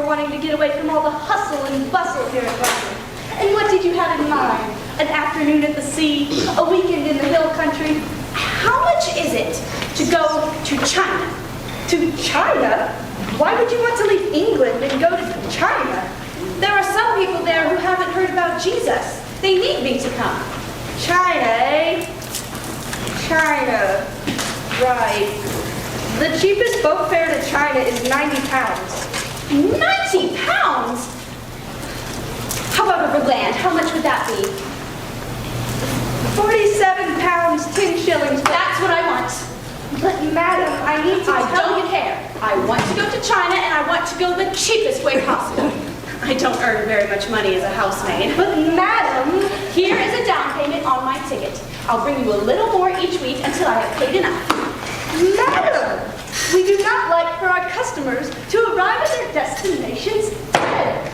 wanting to get away from all the hustle and bustle here in London. And what did you have in mind? An afternoon at the sea, a weekend in the hill country? How much is it to go to China? To China? Why would you want to leave England and go to China? There are some people there who haven't heard about Jesus. They need me to come. China, eh? China. Right. The cheapest boat fare to China is £90. 90 pounds? How about over land? How much would that be? £47, 10 shillings. That's what I want. But madam, I need to I don't care. I want to go to China and I want to go the cheapest way possible. I don't earn very much money as a housemaid. But madam, here is a down payment on my ticket. I'll bring you a little more each week until I have paid enough. Madam, we do not like for our customers to arrive at their destinations dead.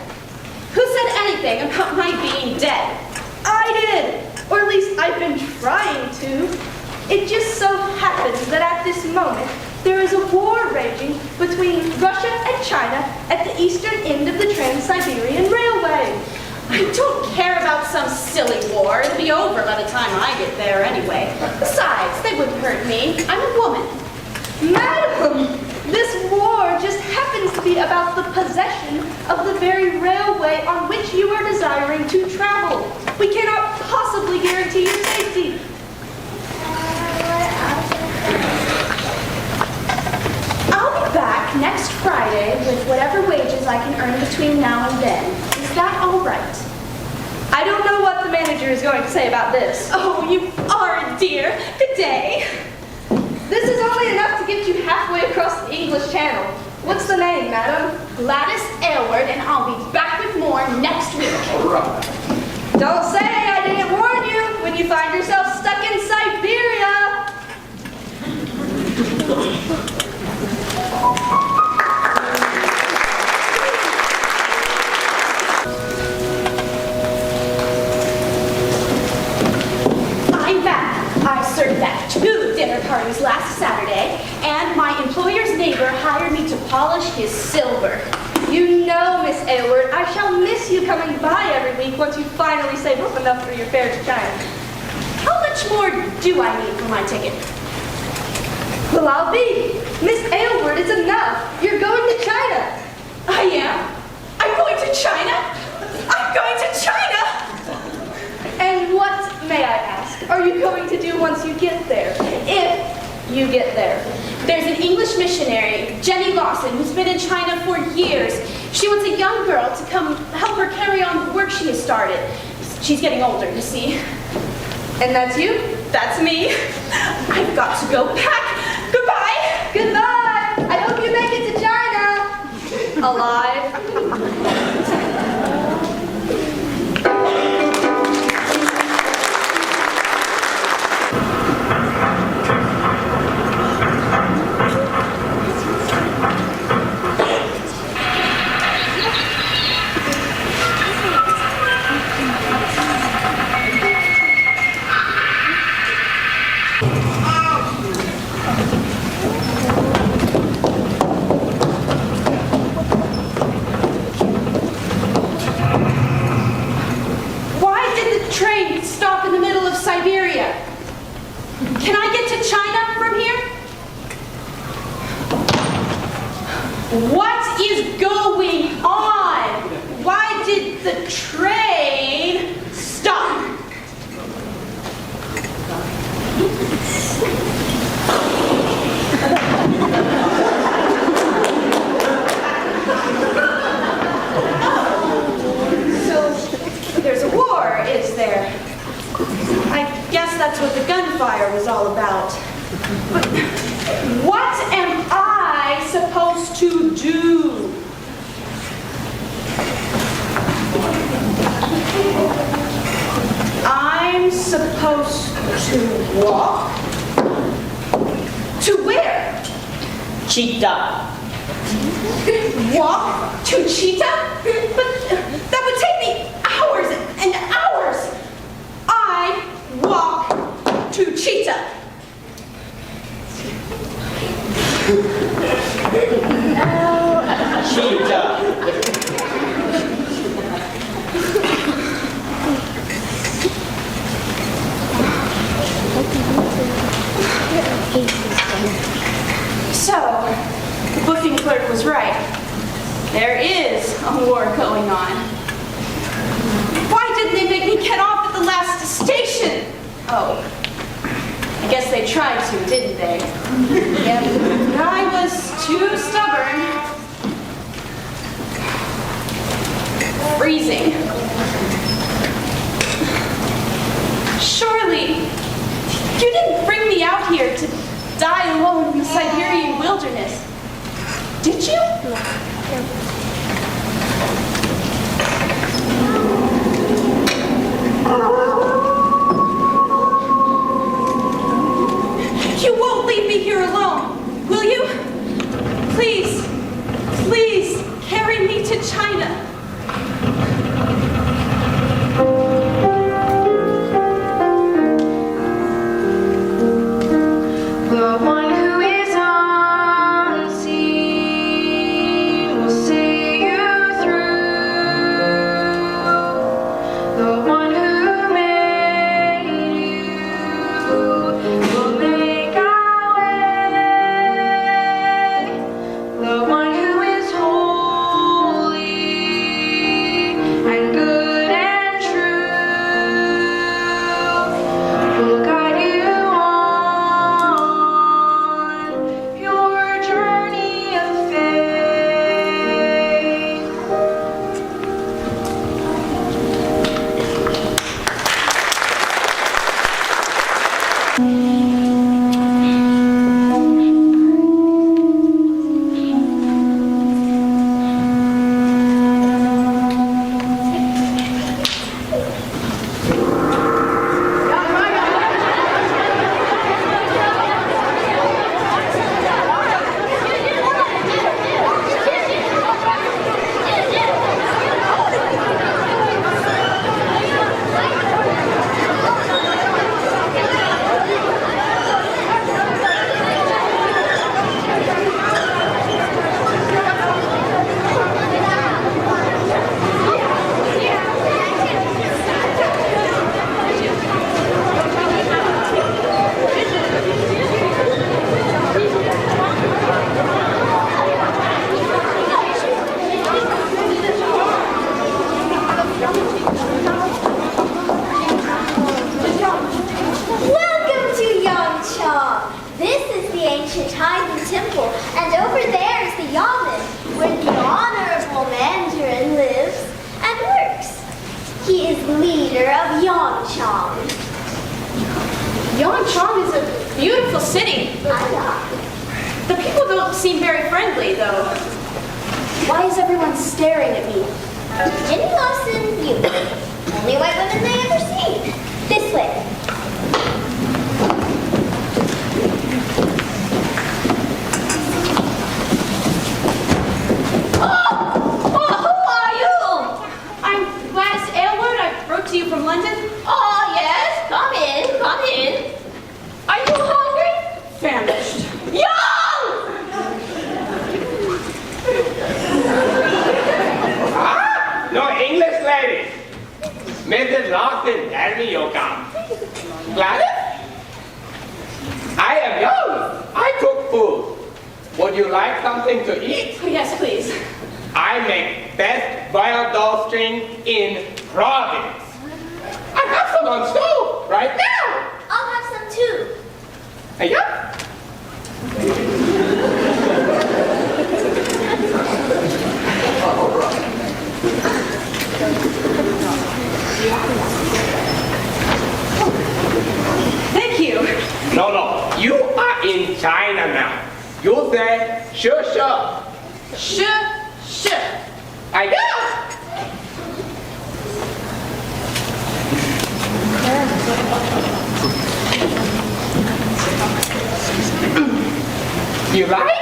Who said anything about my being dead? I did, or at least I've been trying to. It just so happens that at this moment, there is a war raging between Russia and China at the eastern end of the Trans-Siberian Railway. I don't care about some silly war. It'll be over by the time I get there anyway. Besides, they wouldn't hurt me. I'm a woman. Madam, this war just happens to be about the possession of the very railway on which you are desiring to travel. We cannot possibly guarantee your safety. I'll be back next Friday with whatever wages I can earn between now and then. Is that all right? I don't know what the manager is going to say about this. Oh, you are a dear. Good day. This is only enough to get you halfway across the English Channel. What's the name, madam? Gladys Aylward, and I'll be back with more next week. Don't say I didn't warn you when you find yourself stuck in Siberia. I'm back. I served at 2 dinner parties last Saturday, and my employer's neighbor hired me to polish his silver. You know, Miss Aylward, I shall miss you coming by every week once you finally save up enough for your fare to China. How much more do I need for my ticket? Well, I'll be. Miss Aylward, it's enough. You're going to China. I am. I'm going to China. I'm going to China. And what, may I ask, are you going to do once you get there? If you get there. There's an English missionary, Jenny Lawson, who's been in China for years. She wants a young girl to come help her carry on the work she has started. She's getting older, you see. And that's you? That's me. I've got to go back. Goodbye. Goodbye. I hope you make it to China. Alive. Siberia. Can I get to China from here? What is going on? Why did the train stop? So there's a war, is there? I guess that's what the gunfire was all about. But what am I supposed to do? I'm supposed to walk? To where? Cheetah. Walk to Cheetah? But that would take me hours and hours. I walk to Cheetah. Cheetah. There is a war going on. Why didn't they make me get off at the last station? Oh, I guess they tried to, didn't they? Yep, I was too stubborn. Freezing. Surely, you didn't bring me out here to die alone in the Siberian wilderness, did you? You won't leave me here alone, will you? Please, please carry me to China. The one who is unseen will see you through. The one who made you will make our way. The one who is holy and good and true will guide you on your journey of faith. Welcome to Yangchang. This is the ancient Heiden Temple, and over there is the Yamen, where the Honorable Mandarin lives and works. He is leader of Yangchang. Yangchang is a beautiful city. The people don't seem very friendly, though. Why is everyone staring at me? Jenny Lawson, you. Only white women they ever seen. This way. Who are you? I'm Gladys Aylward. I wrote to you from London. Oh, yes, come in, come in. Are you hungry? Famished. Young! No English lady. Mrs. Lawson, tell me you come. Gladys? I am young. I cook food. Would you like something to eat? Oh, yes, please. I make best boiled dough string in province. I have some on stove right now. I'll have some too. Yeah. Thank you. No. You are in China now. You say sure. Sure. I know. You like?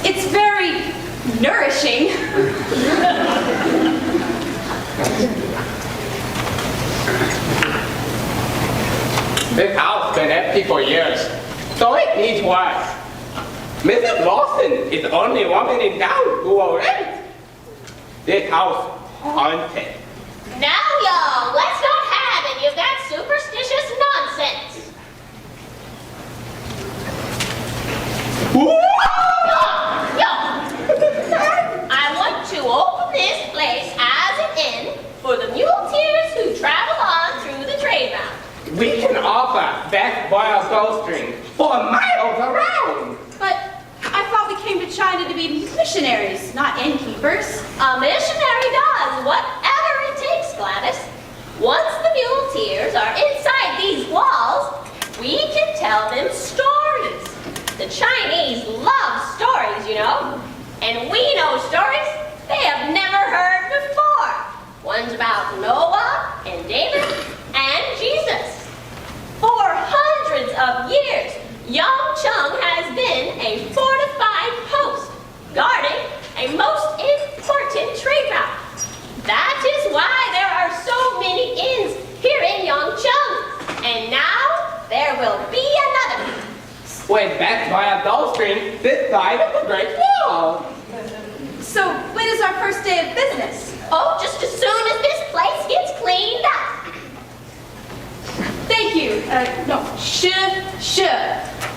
It's very nourishing. This house been empty for years, so it needs work. Mrs. Lawson is the only woman in town who will rent. This house haunted. Now, y'all, let's not have it. You've got superstitious nonsense. Yo, I want to the best boiled toastring for miles around. But I thought we came to China to be missionaries, not innkeepers. A missionary does whatever it takes, Gladys. Once the muleteers are inside these walls, we can tell them stories. The Chinese love stories, you know. And we know stories they have never heard before. One's about Noah and David and Jesus. For hundreds of years, Yangcheng has been a fortified post, guarding a most important trade route. That is why there are so many inns here in Yangcheng. And now there will be another. With best boiled toastring this side of the Great Wall. So when is our first day of business? Oh, just as soon as this place gets cleaned up. Thank you. No,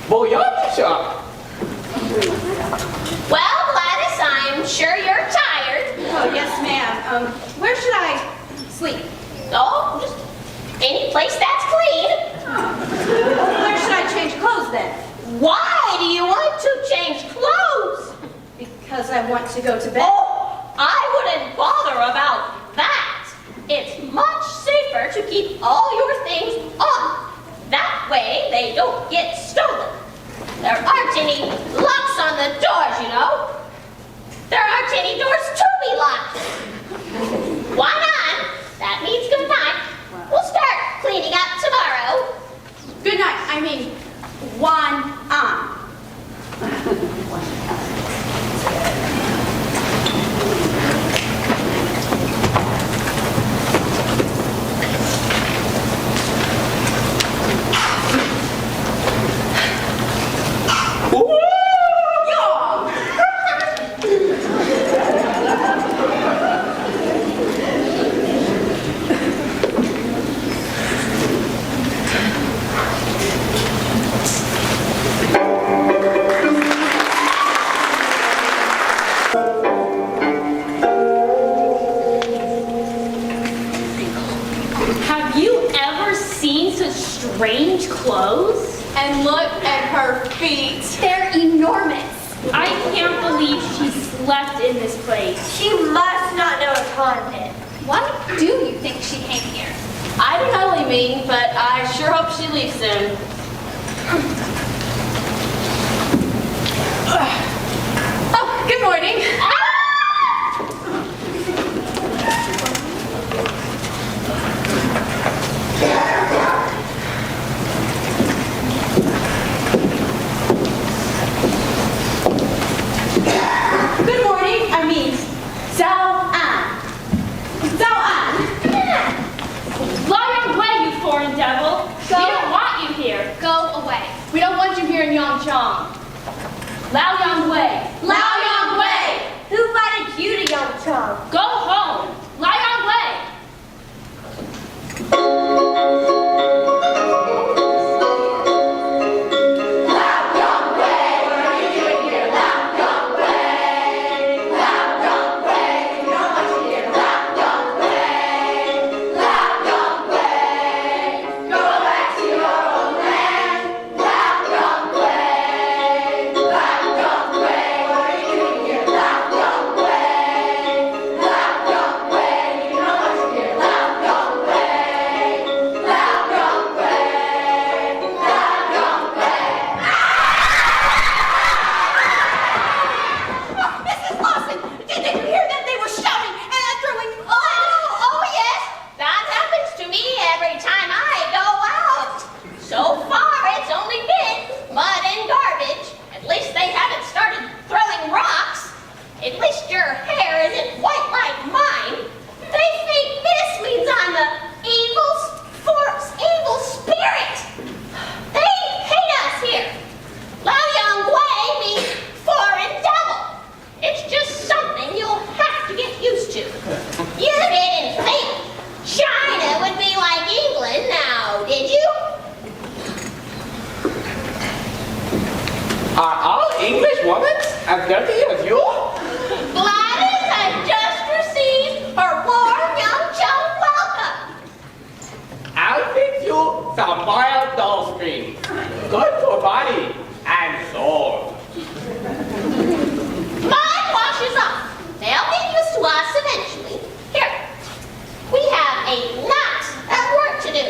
Booyah! Well, Gladys, I'm sure you're tired. Oh, yes, ma'am. Where should I sleep? Oh, just any place that's clean. Where should I change clothes then? Why do you want to change clothes? Because I want to go to bed. Oh, I wouldn't bother about that. It's much safer to keep all your things on. That way they don't get stolen. There aren't any locks on the doors, you know. There aren't any doors to be locked. Why not? That means good night. We'll start cleaning up tomorrow. Good night. I mean, one on. Have you ever seen such strange clothes? And look at her feet. They're enormous. I can't believe she slept in this place. She must not know it's haunted. Why do you think she came here? I don't know, Lee, but I sure hope she leaves soon. Oh, good morning. Good morning. I mean, Zhao An. Zhao An. Fly away, you foreign devil. Go. We don't want you here. Go away. We don't want you here in Yangcheng. Lao Yang Wei. Lao Yang Wei. Who invited you to Yangcheng? Go home. Lao Yang Wei. Are all English women as dirty as you? Gladys has just received her warm Yangcheng welcome. I'll fix you some boiled dovestring. Good for body and soul. Mine washes off. They'll get used to us eventually. Here, we have a lot of work to do.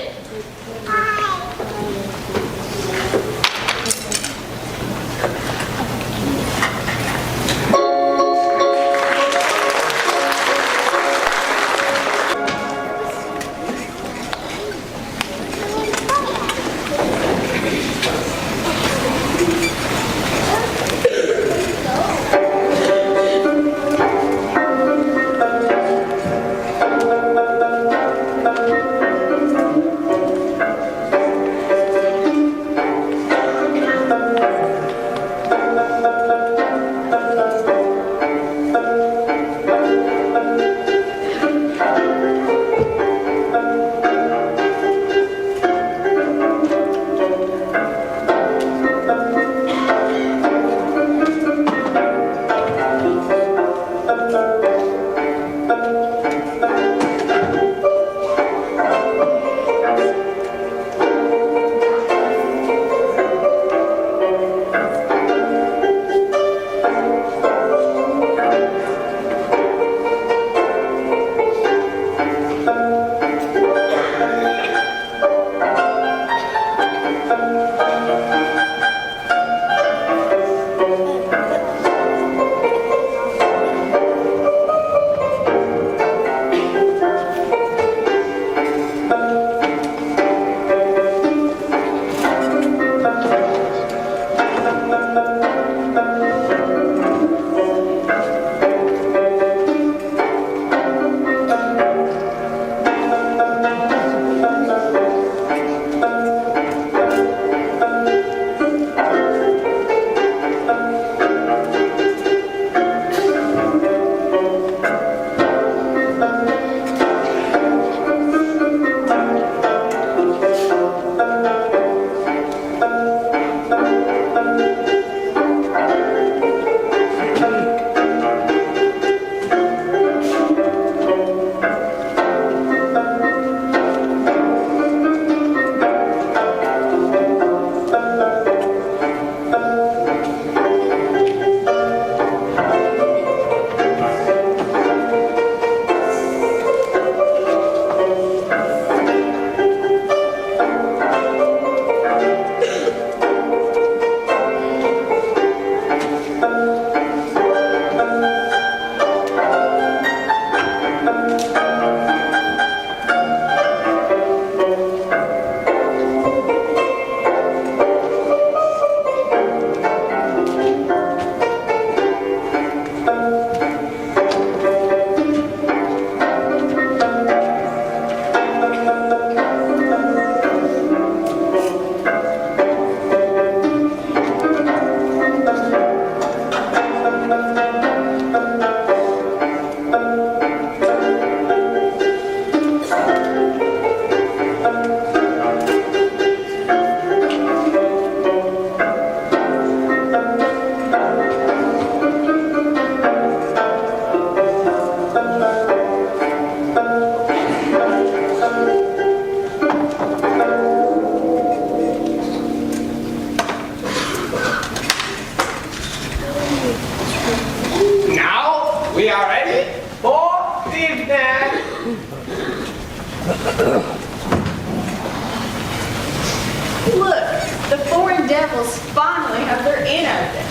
Look, the foreign devils finally have their inn open.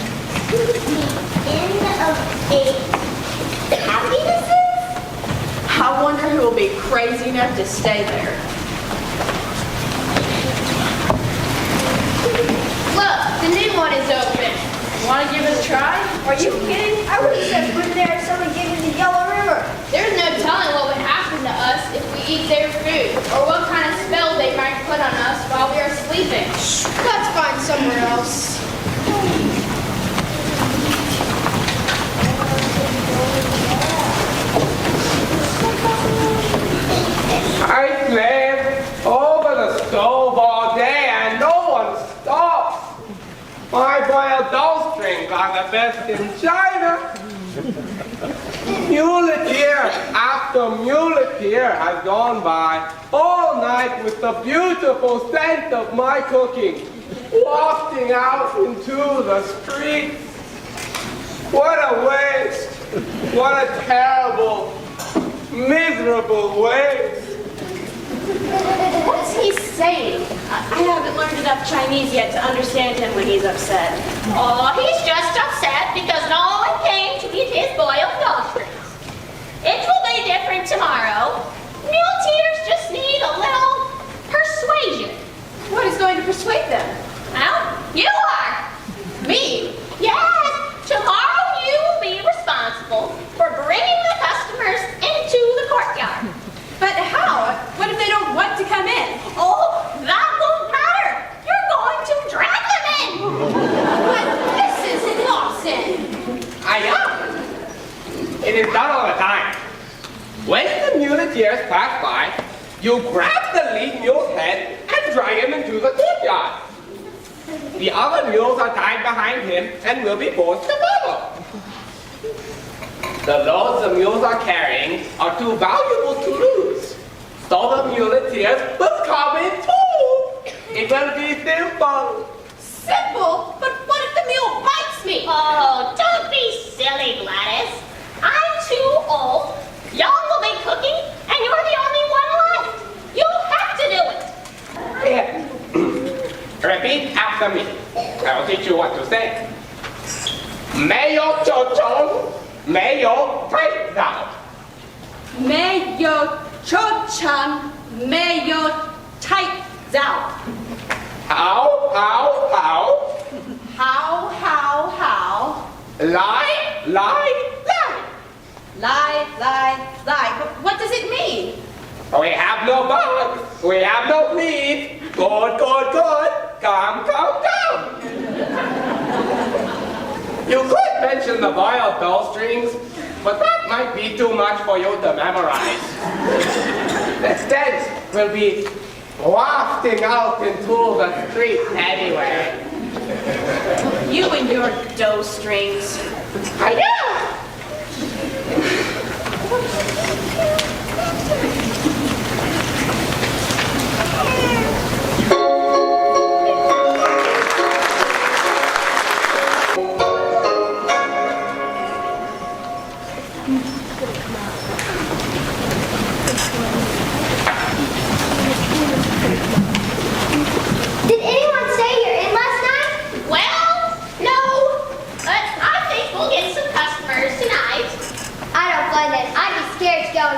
Inn of happinesses? I wonder who will be crazy enough to stay there. Look, the new one is open. Want to give it a try? Are you kidding? I would have said put there if someone gave me the Yellow River. There's no telling what would happen to us if we eat their food, or what kind of spell they might put on us while we are sleeping. Let's find somewhere else. I slept over the stove all day and no one stops. My boiled dovestring are the best in China. Muleteer after muleteer has gone by all night with the beautiful scent of my cooking, wafting out into the streets. What a waste! What a terrible, miserable waste! What's he saying? I haven't learned enough Chinese yet to understand him when he's upset. Oh, he's just upset because no one came to eat his boiled nostrils. It will be different tomorrow. Muleteers just need a little persuasion. What is going to persuade them? Well, you are. Me? Yes, tomorrow you will be responsible for bringing the customers into the courtyard. But how? What if they don't want to come in? Oh, that won't matter. You're going to drag them in. But this is nonsense. I am. It is done all the time. When the muleteers pass by, you grab the lead mule's head and drag him into the courtyard. The other mules are tied behind him and will be forced to follow. The loads the mules are carrying are too valuable to lose. So the muleteers will come in too. It will be simple. Simple? But what if the mule bites me? Oh, don't be silly, Gladys. I'm too old. Young will be cooking, and you're the only one left. You'll have to do it. Here. Repeat after me. I will teach you what to say. Mayo chochon, mayo tight down. Mayo cho-chan, mayo tight down. How? How? Lie. Lie. But what does it mean? We have no bugs. We have no fleas. Good. Come. You could mention the boiled bowstrings, but that might be too much for you to memorize. The scent will be wafting out into the street anyway. You and your dough strings. Hiya! Did anyone stay here in last night? Well, no, but I think we'll get some customers tonight. I don't blame it. I'd be scared to go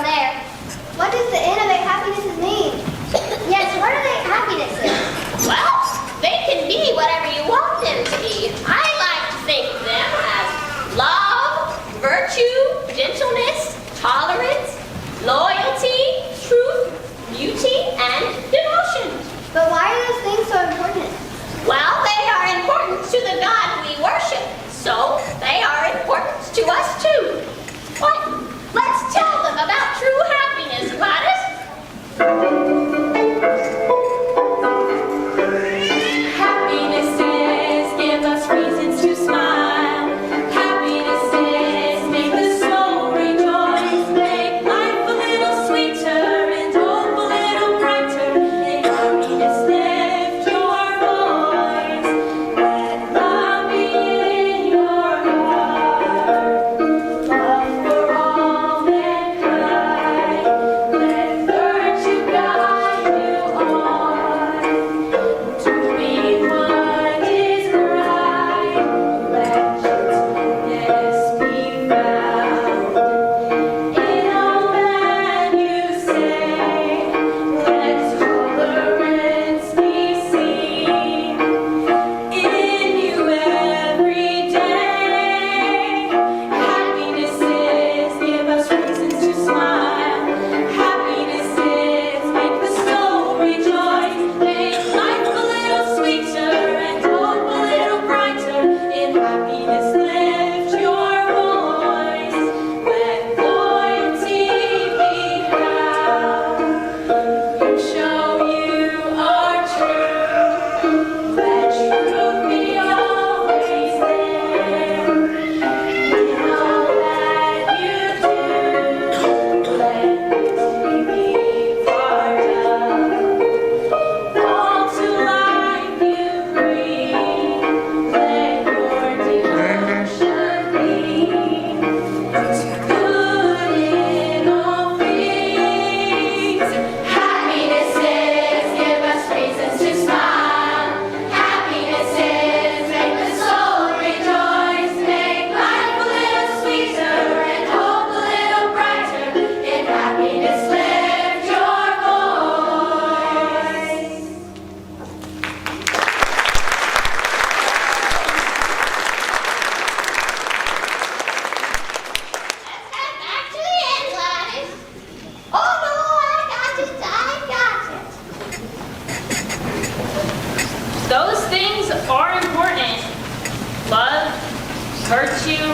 virtue,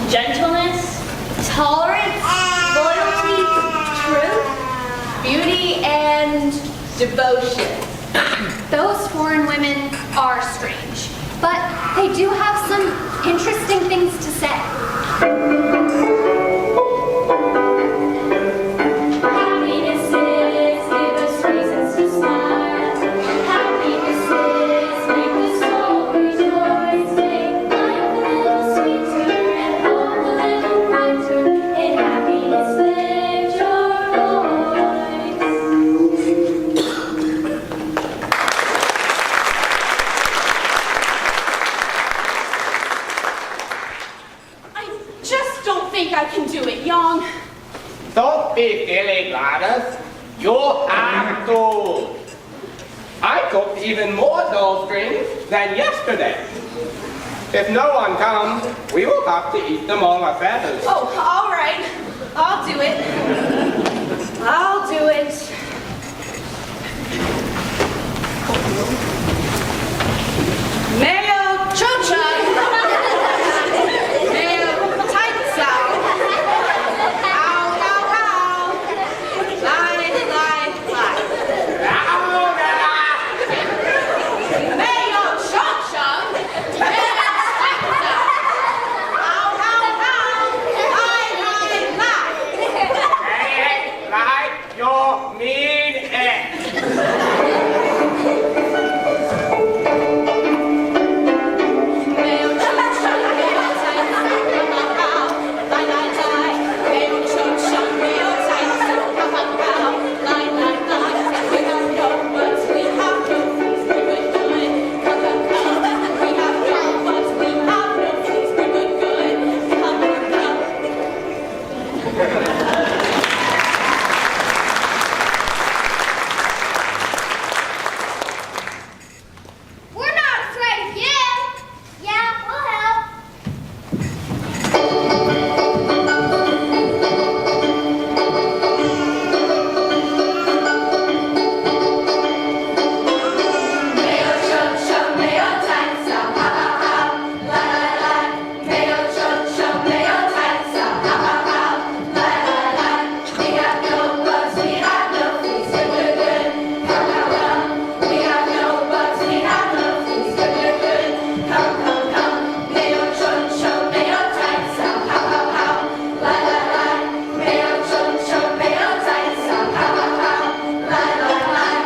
gentleness, Tolerance, loyalty, truth. Beauty and devotion. Those foreign women are strange, but they do have some interesting things to say. Happinesses give us reasons to smile. Happinesses make the soul rejoice. Make life a little sweeter and home a little brighter. In happiness lift your voice. I just don't think I can do it, Young. Don't be silly, Gladys. You have to. I cooked even more dough strings than yesterday. If no one comes, we will have to eat them on our feathers. Oh, all right. I'll do it. I'll do it. Mayo chocha. Mayo taitsa. Ow, ow, ow. Lie, lie, lie. Mayo chocha. Mayo taitsa. Ow, ow, ow. Lie, lie, lie. Say it like you mean it. Mayo chocha, mayo taitsa. Ow, ow, lie, lie, lie. Mayo chocha, mayo taitsa. Ow, ow, ow. Lie, lie, lie. We have no words, we have no things, we would do it. Come, come, come. We have no words, we have no things, we would do it. Come, come. We're not afraid of you. Yeah, we'll help. Mayo chocha, mayo taitsa. Ow, ow, ow. Lie, lie, lie. Mayo chocha, mayo taitsa. Ow, ow, ow. Lie, lie, lie. We have no bugs, we have no fleas, we're good. Come, come, come. We have no bugs, we have no fleas, we're good. Come, come, come. Mayo chocha, mayo taitsa. Ow, ow, ow. Lie, lie, lie. Mayo chocha, mayo taitsa. Ow, ow, ow. Lie, lie, lie.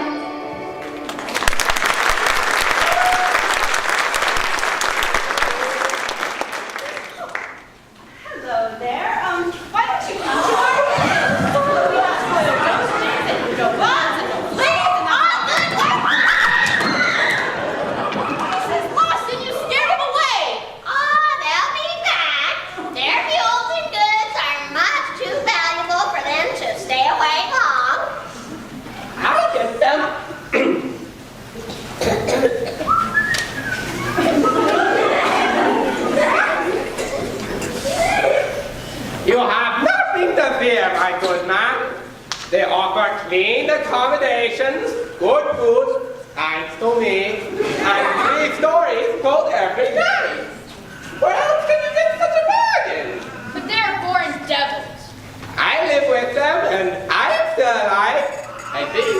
Hello there. Why don't you come to our house? We have roasters and robots and fleas and all good work. He's lost and you scared him away. Oh, they'll be back. Their mules and goods are much too valuable for them to stay away long. I'll get them. You have nothing to fear, my good man. They offer clean accommodations, good food, thanks to me, and 3 stories built every day. Where else can you get such a bargain? But they're born devils. I live with them, and I'm still alive, I think.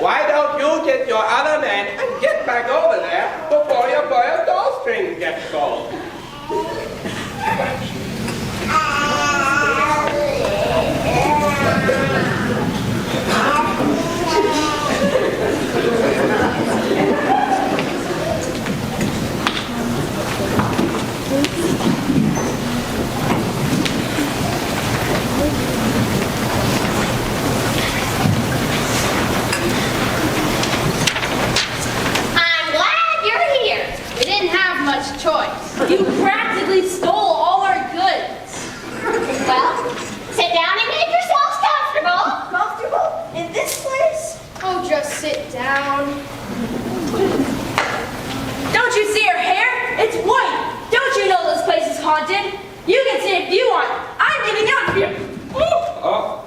Why don't you get your other men and get back over there before your boiled dough string gets cold? I'm glad you're here. We didn't have much choice. You practically stole all our goods. Well, sit down and make yourselves comfortable. Comfortable in this place? Oh, just sit down. Don't you see her hair? It's white. Don't you know this place is haunted? You can say if you want. I'm getting out of here. Oh,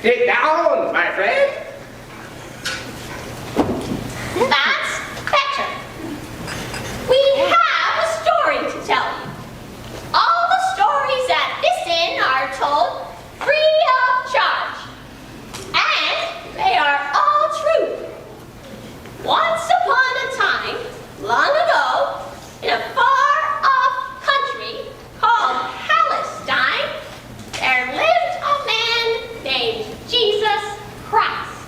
sit down, my friend. That's better. We Once upon a time, long ago, in a far-off country called Palestine, there lived a man named Jesus Christ.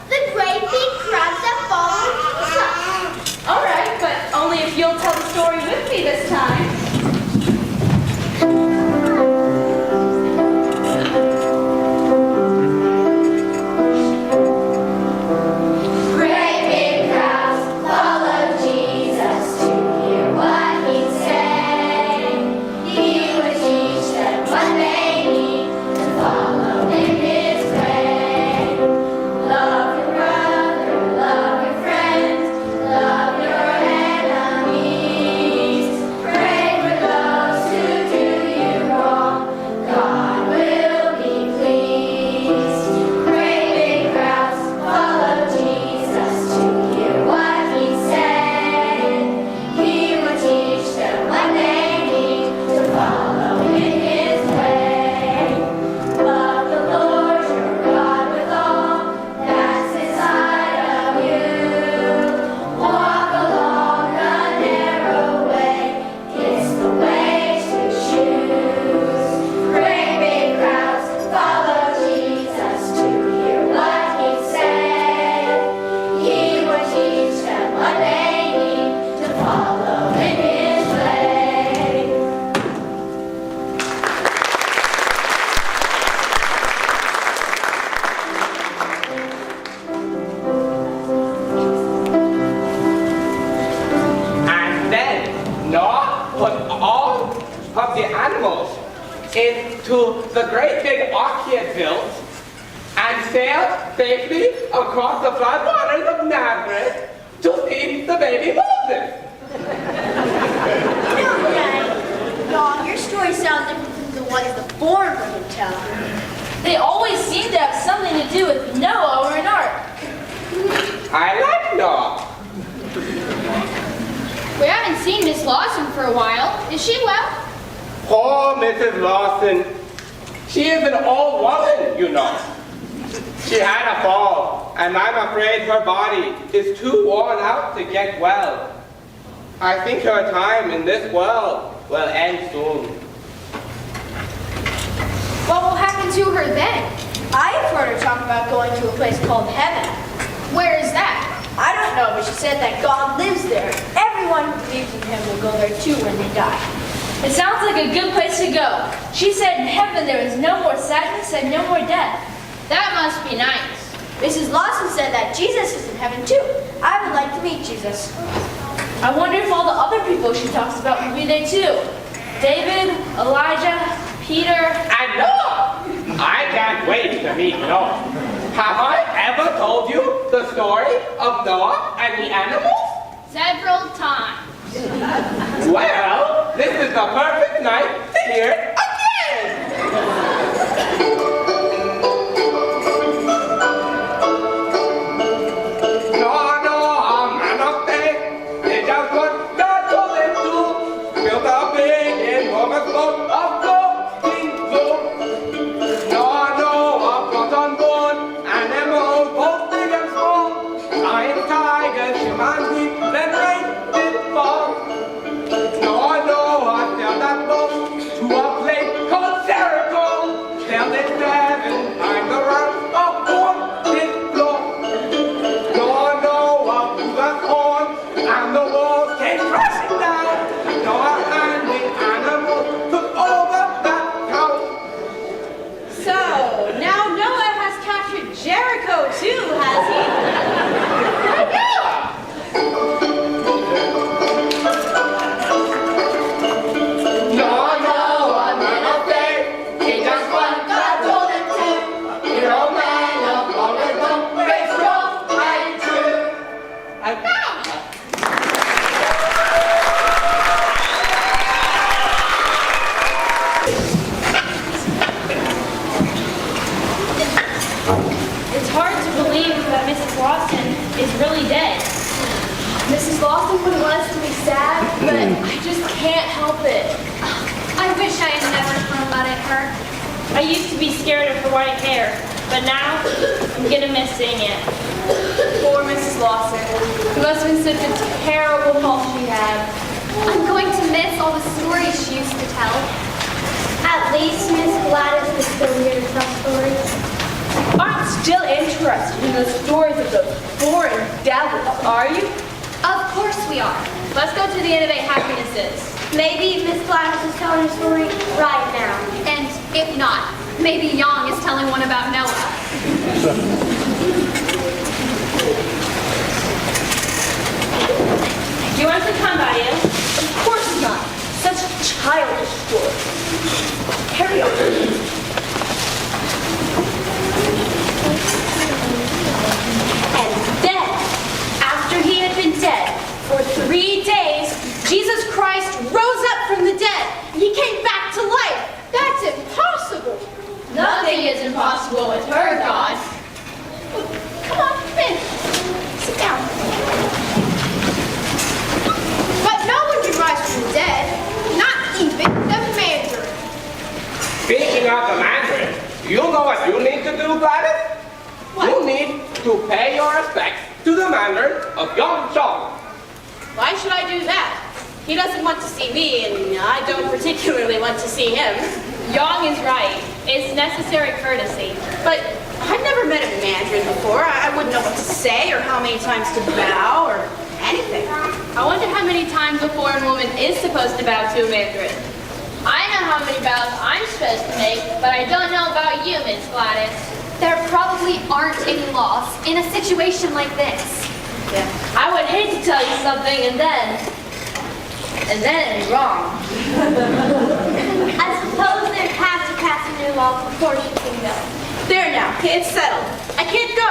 The great big crowds that follow into the great big ark he had built and sailed safely across the floodwaters of Nazareth to feed the baby Moses. No, Daddy. Dog, your stories sound different from the ones the foreign women tell. They always seem to have something to do with Noah or an ark. I like Noah. We haven't seen Miss Lawson for a while. Is she well? Poor Mrs. Lawson. She is an old woman, you know. She had a fall, and I'm afraid her body is too worn out to get well. I think her time in this world will end soon. What will happen to her then? I've heard her talk about going to a place called heaven. Where is that? I don't know, but she said that God lives there. Everyone who believes in him will go there too when they die. It sounds like a good place to go. She said in heaven there is no more sadness and no more death. That must be nice. Mrs. Lawson said that Jesus is in heaven too. I would like to meet Jesus. I wonder if all the other people she talks about will be there too. David, Elijah, Peter. And Noah! I can't wait to meet Noah. Have I ever told you the story of Noah and the animals? Several times. Well, this is the perfect night to hear it again! Noah, man of faith, did just what God told him to. Built a big, enormous boat of floating blue. Noah, brought on board animals both big and small. Lions, tigers, chimpanzees, then rain did fall. Noah, sailed that boat to a place called Jericho. Sailed it 7 times around, a horn did blow. Noah blew the horn, and the walls came crashing down. Noah and the animals took over that town. So, now Noah has captured Jericho too, has he? Noah, man of faith, he just what God told him to. Hero man of long ago, very strong and true. It's hard to believe that Mrs. Lawson is really dead. Mrs. Lawson wouldn't want us to be sad, but I just can't help it. I wish I had never thought about her. I used to be scared of her white hair, but now I'm gonna miss seeing it. Poor Mrs. Lawson. It must have been such a terrible fall she had. I'm going to miss all the stories she used to tell. At least Miss Gladys is still here to tell stories. I'm still interested in the stories of those foreign devils, are you? Of course we are. Let's go to the end of 8 happinesses. Maybe Miss Gladys is telling a story right now. And if not, maybe Yang is telling one about Noah. Do you want to come by you? Of course not. Such childish stories. Carry on. And then, after he had been dead for 3 days, Jesus Christ rose up from the dead. He came back to life. That's impossible. Nothing is impossible with her, God. Come on, in. Sit down. But no one can rise from the dead. Not even the Mandarin. Speaking of the Mandarin, you know what you need to do, Gladys? What? You need to pay your respects to the Mandarin of Yongchong. Why should I do that? He doesn't want to see me, and I don't particularly want to see him. Yang is right. It's necessary courtesy. But I've never met a Mandarin before. I wouldn't know what to say, or how many times to bow, or anything. I wonder how many times a foreign woman is supposed to bow to a Mandarin. I know how many bows I'm supposed to make, but I don't know about you, Miss Gladys. There probably aren't any laws in a situation like this. I would hate to tell you something and then it'd be wrong. I suppose there Mandarin has to pass a new law before she can go. There now, it's settled. I can't go.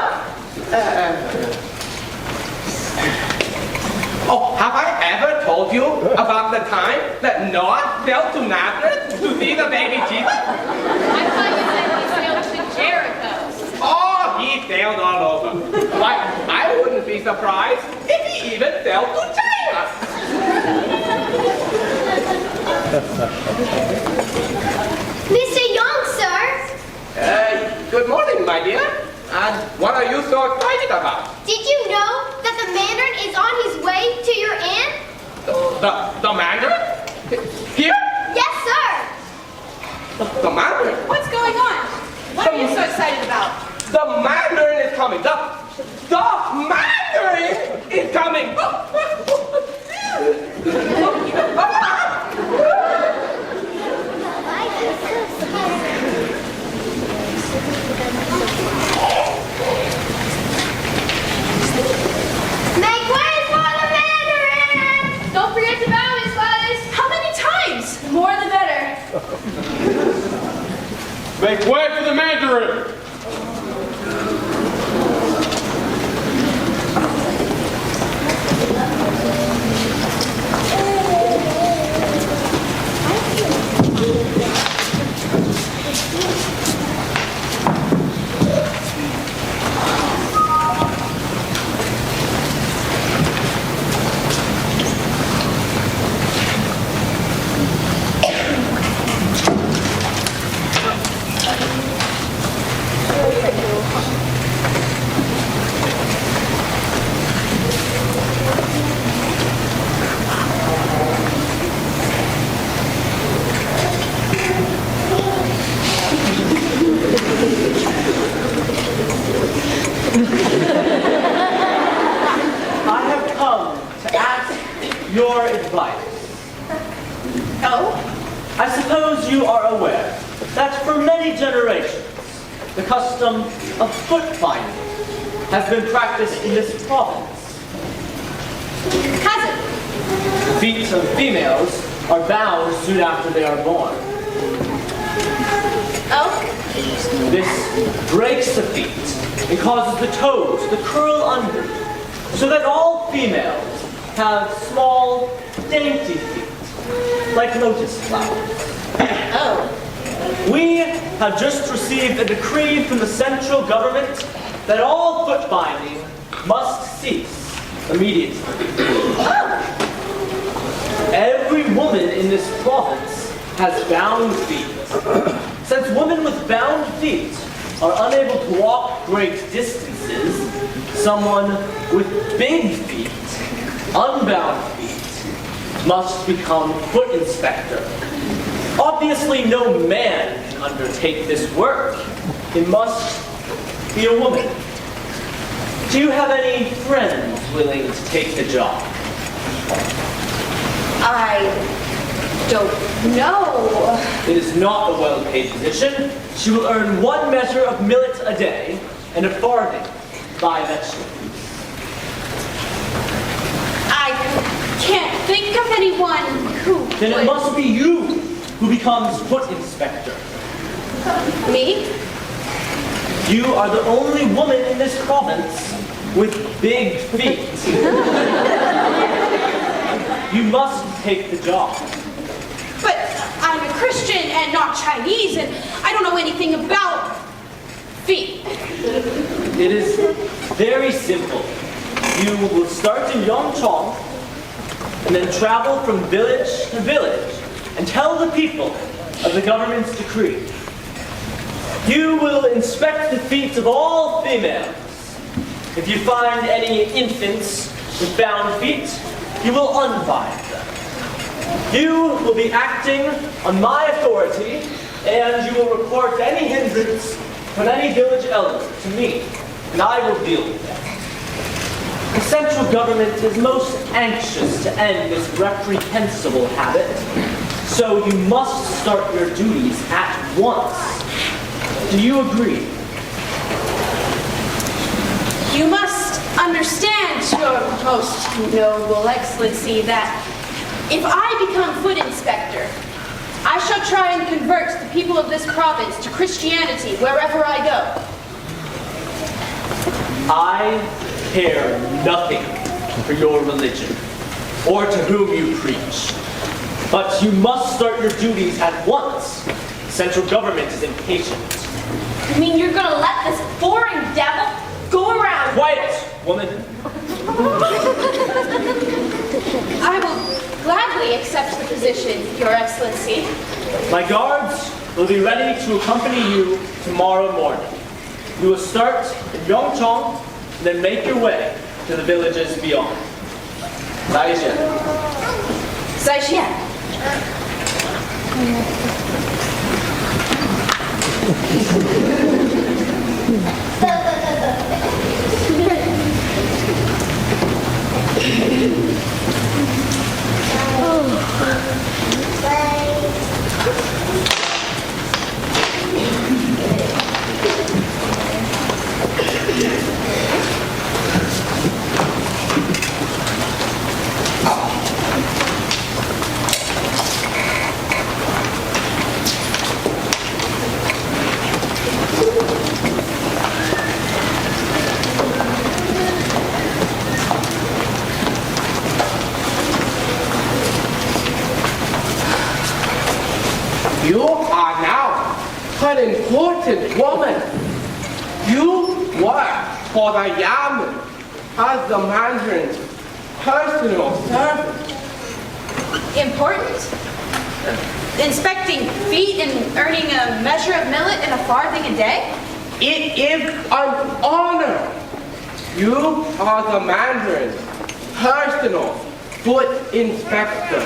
Oh, have I ever told you about the time that Noah sailed to Nazareth to see the baby Jesus? I thought you said he sailed to Jericho. Oh, he sailed all over. Why, I wouldn't be surprised if he even sailed to China. Mr. Young, sir. Good morning, my dear. And what are you so excited about? Did you know that the Mandarin is on his way to your aunt? The Mandarin? Here? Yes, sir. The Mandarin? What's going on? What are you so excited about? The Mandarin is coming. The Mandarin is coming. Make way for the Mandarin! Don't forget to bow, Miss Gladys. How many times? The more the better. Make way for the Mandarin! I have come to ask your advice. Oh? I suppose you are aware that for many generations, the custom of foot binding has been practiced in this province. Has it? The feet of females are bound soon after they are born. Oh? This breaks the feet and causes the toes to curl under, so that all females have small, dainty feet, like lotus flowers. Oh. We have just received a decree from the central government that all foot binding must cease immediately. Every woman in this province has bound feet. Since women with bound feet are unable to walk great distances, someone with big feet, unbound feet, must become foot inspector. Obviously, no man can undertake this work. It must be a woman. Do you have any friends willing to take the job? I don't know. It is not a well-paid position. She will earn 1 measure of millet a day and a farthing by vegetables. I can't think of anyone who Then it would. must be you who becomes foot inspector. Me? You are the only woman in this province with big feet. You must take the job. But I'm a Christian and not Chinese, and I don't know anything about feet. It is very simple. You will start in Yongchong and then travel from village to village and tell the people of the government's decree. You will inspect the feet of all females. If you find any infants with bound feet, you will unbind them. You will be acting on my authority, and you will report any hindrance from any village elder to me, and I will deal with them. The central government is most anxious to end this reprehensible habit, so you must start your duties at once. Do you agree? You must understand, Your Most Noble Excellency, that if I become foot inspector, I shall try and convert the people of this province to Christianity wherever I go. I care nothing for your religion or to whom you preach. But you must start your duties at once. The central government is impatient. You mean you're gonna let this boring devil go around? Quiet, woman. I will gladly accept the position, Your Excellency. My guards will be ready to accompany you tomorrow morning. You will start in Yongchong and then make your way to the villages beyond. Zaixian. Zaixian. You are now an important woman. You work for the Yamen as the Mandarin's personal servant. Important? Inspecting feet and earning a measure of millet and a farthing a day? It is an honor. You are the Mandarin's personal foot inspector.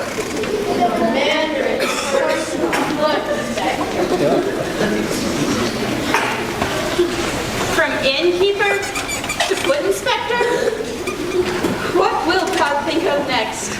Mandarin's personal foot inspector. From innkeeper to foot inspector? What will God think of next?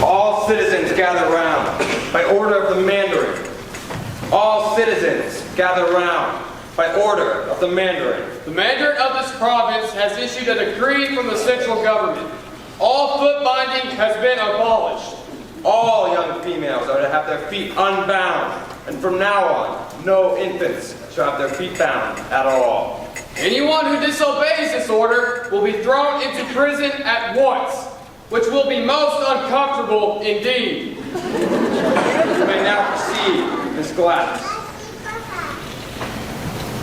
All citizens gather round by order of the Mandarin. All citizens gather round by order of the Mandarin. The Mandarin of this province has issued a decree from the central government. All foot binding has been abolished. All young females are to have their feet unbound, and from now on, no infants shall have their feet bound at all. Anyone who disobeys this order will be thrown into prison at once, which will be most uncomfortable indeed. You may now proceed, Miss Gladys.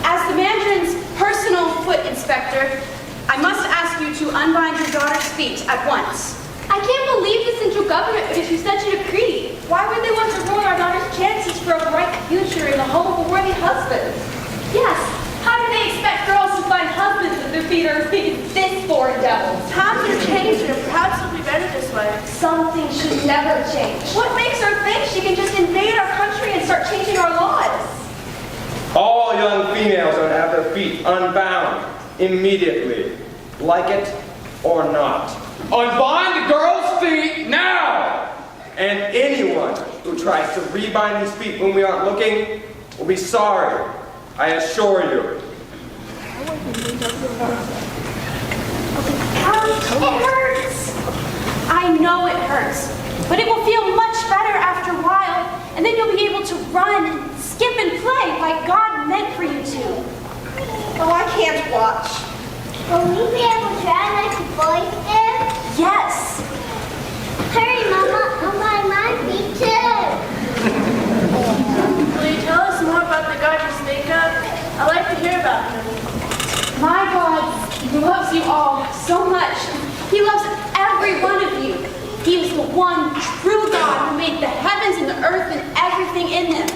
As the Mandarin's personal foot inspector, I must ask you to unbind your daughter's feet at once. I can't believe the central government would issue such a decree. Why would they want to ruin our daughter's chances for a bright future in the home of a worthy husband? Yes, how do they expect girls to find husbands if their feet are as big as this foreign devil? Times are changing and perhaps it'll be better this way. Something should never change. What makes her think she can just invade our country and start changing our laws? All young females are to have their feet unbound immediately, like it or not. Unbind the girl's feet now! And anyone who tries to rebind these feet when we aren't looking will be sorry, I assure you. It hurts. I know it hurts, but it will feel much better after a while, and then you'll be able to run, and skip, and play like God meant for you to. Oh, I can't watch. Will we be able to try like the boys do? Yes. Hurry, Mama. I'll buy my feet too. Will you tell us more about the God you speak of? I'd like to hear about him. My God loves you all so much. He loves every one of you. He is the one true God who made the heavens and the earth and everything in them.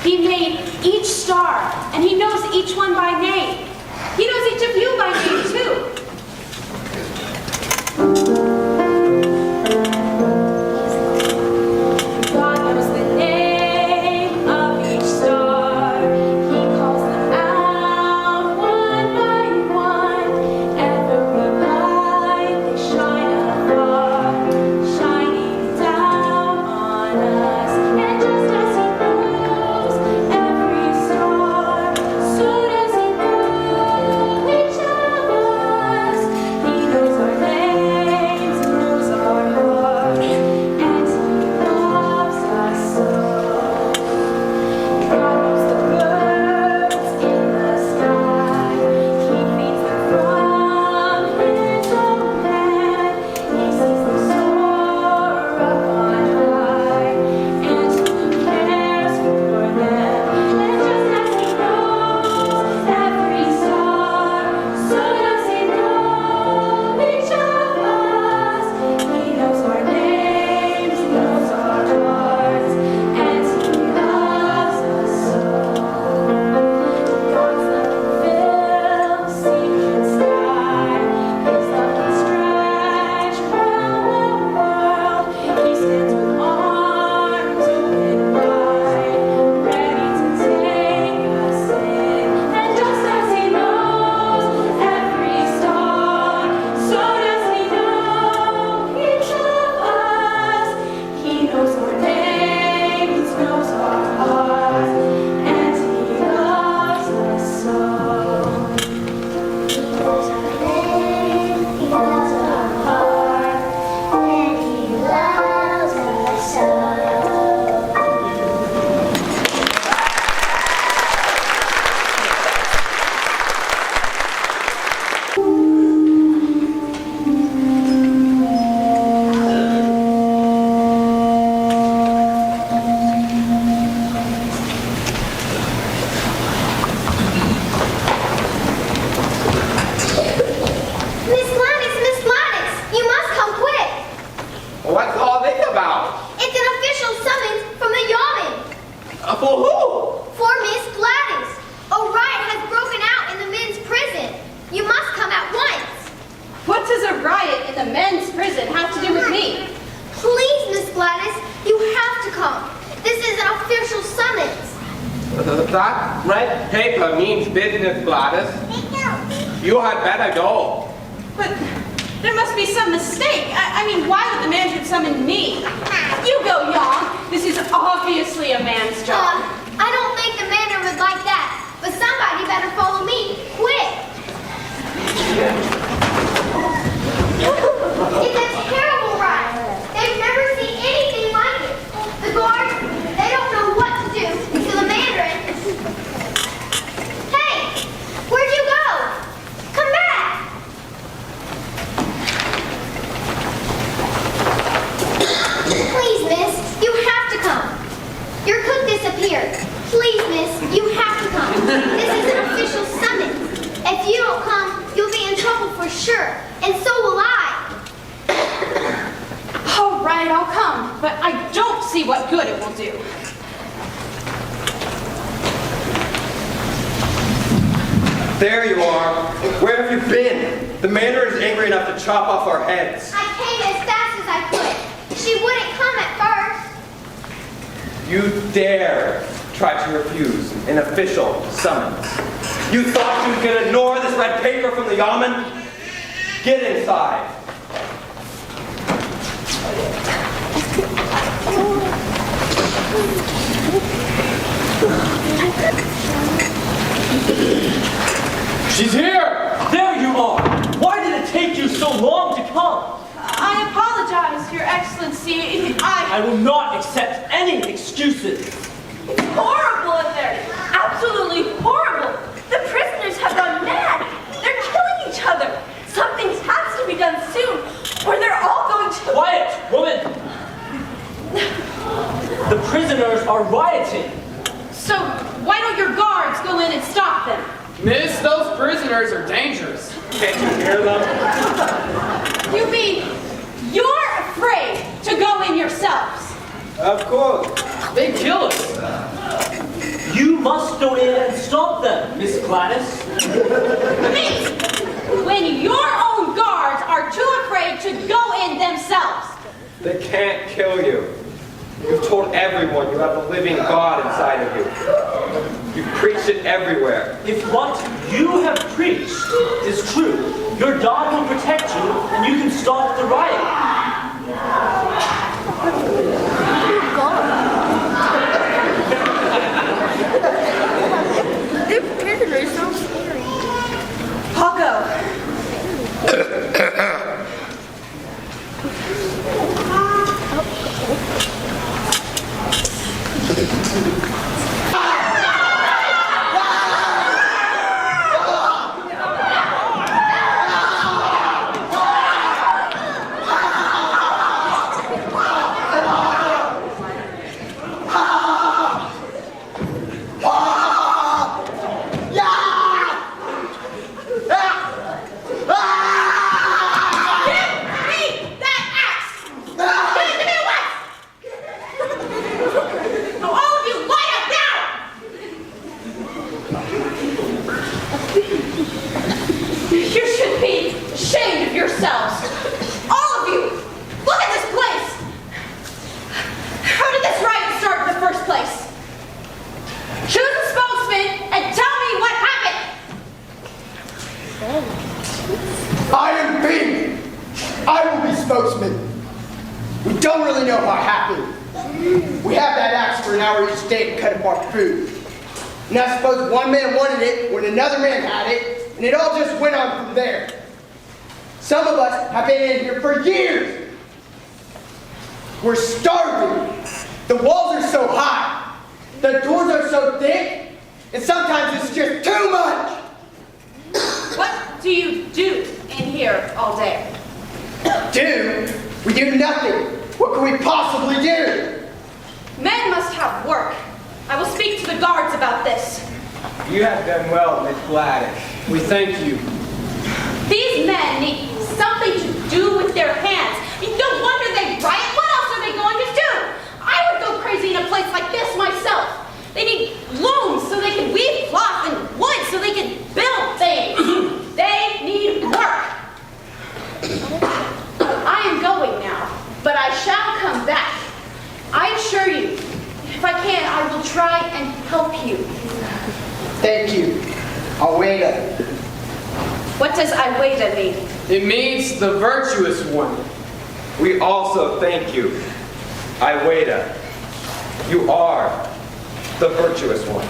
He made each star, and he knows each one by name. He knows each of you by name too. That red paper means business, Gladys. You had better go. But there must be some mistake. I mean, why would the Mandarin summon me? You go, Yang. This is obviously a man's job. I don't think the Mandarin would like that, but somebody better follow me, quick. It's a terrible ride. They've never seen anything like it. The guards, they don't know what to do, so the Mandarin... Hey, where'd you go? Come back. Please, miss, you have to come. Your cook disappeared. Please, miss, you have to come. This is an official summons. If you don't come, you'll be in trouble for sure, and so will I. All right, I'll come, but I don't see what good it will do. There you are. Where have you been? The Mandarin is angry enough to chop off our heads. I came as fast as I could. She wouldn't come at first. You dare try to refuse an official summons. You thought you could ignore this red paper from the yamen? Get inside. She's here! There you are! Why did it take you so long to come? I apologize, Your Excellency. I will not accept any excuses. It's horrible in there. Absolutely horrible. The prisoners have gone mad. They're killing each other. Something has to be done soon, or they're all going to... Quiet, woman! The prisoners are rioting. So why don't your guards go in and stop them? Miss, those prisoners are dangerous. Can't you hear them? You mean you're afraid to go in yourselves? Of course. They kill us. You must go in and stop them, Miss Gladys. Me? When your own guards are too afraid to go in themselves. They can't kill you. You've told everyone you have a living God inside of you. You've preached it everywhere. If what you have preached is true, your God will protect you and you can stop the riot. They're prisoners, so scary. I'll go. We don't really know how it happened. We have that axe for an hour each day to cut up our food. And I suppose one man wanted it when another man had it, and it all just went on from there. Some of us have been in here for years. We're starving. The walls are so high. The doors are so thick, and sometimes it's just too much. What do you do in here all day? Do? We do nothing. What can we possibly do? Men must have work. I will speak to the guards about this. You have done well, Miss Gladys. We thank you. These men need something to do with their hands. No wonder they riot. What else are they going to do? I would go crazy in a place like this myself. They need looms so they can weave cloth and wood so they can build things. They need work. I am going now, but I shall come back. I assure you, if I can, I will try and help you. does Aylward mean? It means the virtuous one. We also thank you, Aylward. You are the virtuous one.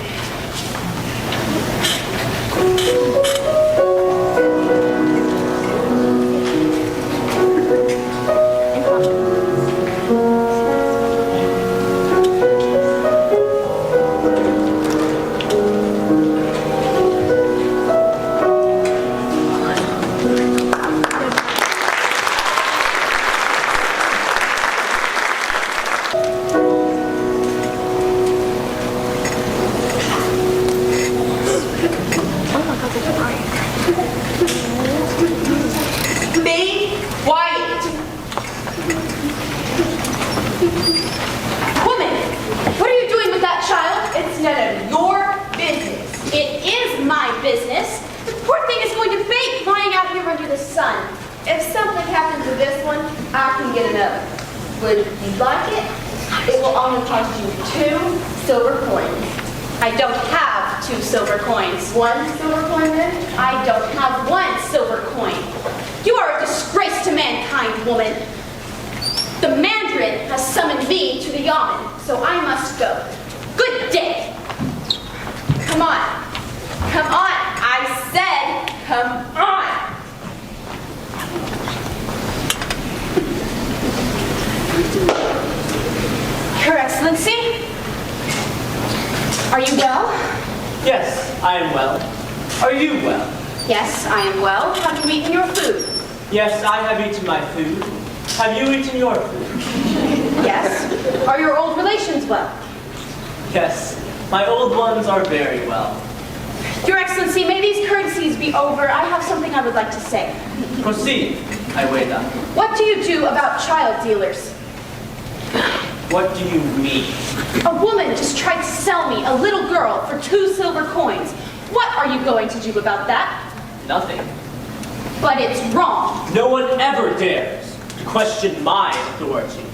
Be quiet. Woman, what are you doing with that child? It's none of your business. It is my business. The poor thing is going to bake lying out here under the sun. If something happens to this one, I can get another. Would you like it? It will only cost you 2 silver coins. I don't have 2 silver coins. 1 silver coin then? I don't have 1 silver coin. You are a disgrace to mankind, woman. The Mandarin has summoned me to the yamen, so I must go. Good day. Come on. Come on. I said, come on. Your Excellency, are you well? Yes, I am well. Are you well? Yes, I am well. Have you eaten your food? Yes, I have eaten my food. Have you eaten your food? Yes. Are your old relations well? Yes, my old ones are very well. Your Excellency, may these courtesies be over. I have something I would like to say. Proceed, Aylward. What do you do about child dealers? What do you mean? A woman just tried to sell me a little girl for 2 silver coins. What are you going to do about that? Nothing. But it's wrong. No one ever dares to question my authority.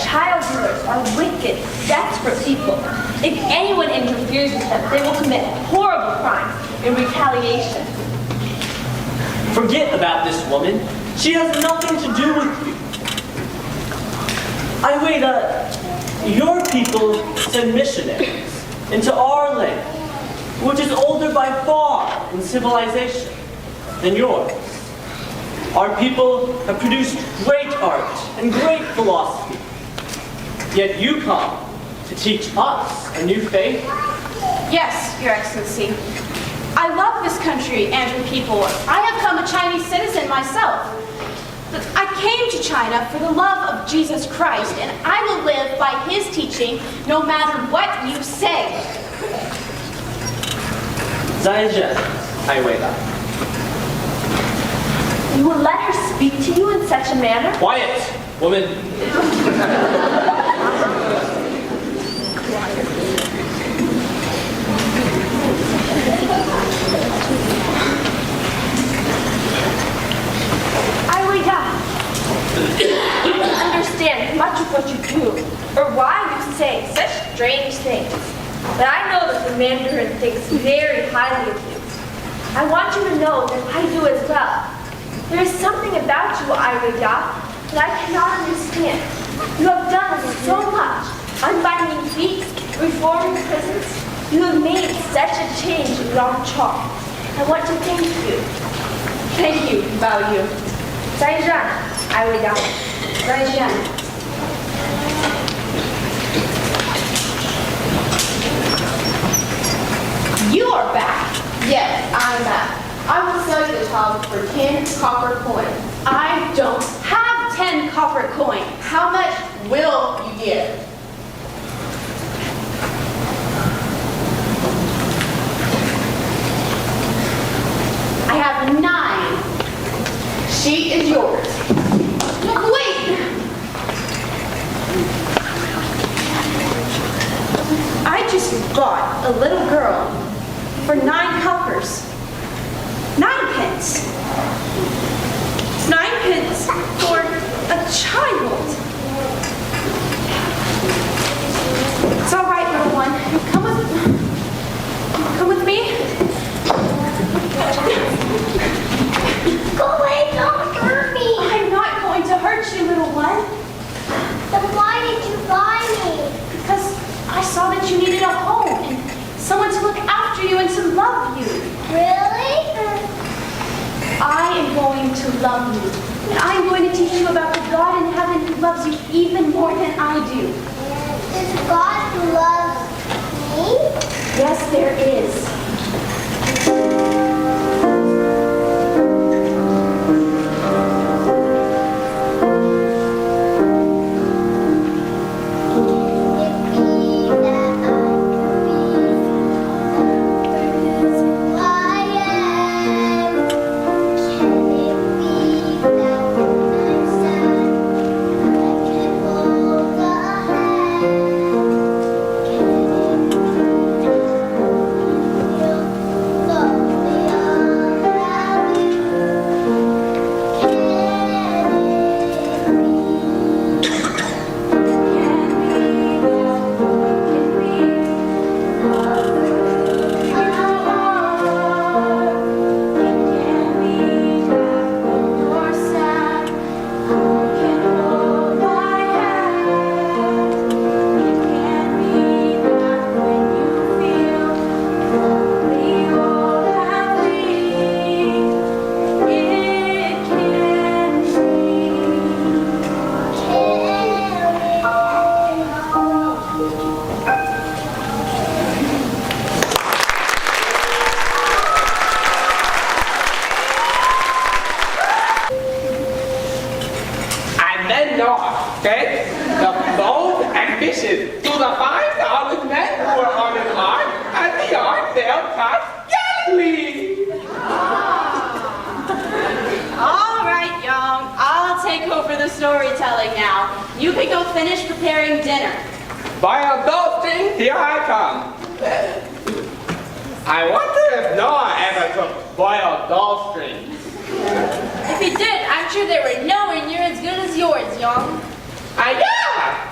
Child dealers are wicked, desperate people. If anyone interferes with them, they will commit horrible crimes in retaliation. Forget about this woman. She has nothing to do with you. Aylward, your people send missionaries into our land, which is older by far in civilization than yours. Our people have produced great art and great philosophy. Yet you come to teach us a new faith? Yes, Your Excellency. I love this country and her people. I have come a Chinese citizen myself. But I came to China for the love of Jesus Christ, and I will live by his teaching no matter what you say. 再见, Aylward. You will let her speak to you in such a manner? Quiet, woman. I don't understand much of what you do, or why you say such strange things. But I know that the Mandarin thinks very highly of you. I want you to know that I do as well. There is something about you, Aylward, that I cannot understand. You have done so much, unbinding feet, reforming prisons. You have made such a change in Yangchong. I want to thank you. Thank you, Bao Yu. 再见, Aylward. 再见. You are back. Yes, I'm back. I will sell you the child for 10 copper coins. I don't have 10 copper coins. How much will you give? I have 9. She is yours. Wait! I just bought a little girl for 9 coppers. 9 pence. 9 pence for a child. It's all right, little one. Come with me. Go away, don't hurt me. I'm not going to hurt you, little one. Then why did you buy me? Because I saw that you needed a home and someone to look after you and to love you. Really? I am going to love you. And I'm going to teach you about the God in heaven who loves you even more than I do. There's a God who loves me? Yes, there is. Okay? The bold ambition to the 5,000 men who were on an ark and the ark sailed past Galilee. All right, young. I'll take over the storytelling now. You can go finish preparing dinner. Boiled drawstrings, here I come. I wonder if Noah ever cooked boiled drawstrings. If he did, I'm sure they were nowhere near as good as yours, young. Yeah!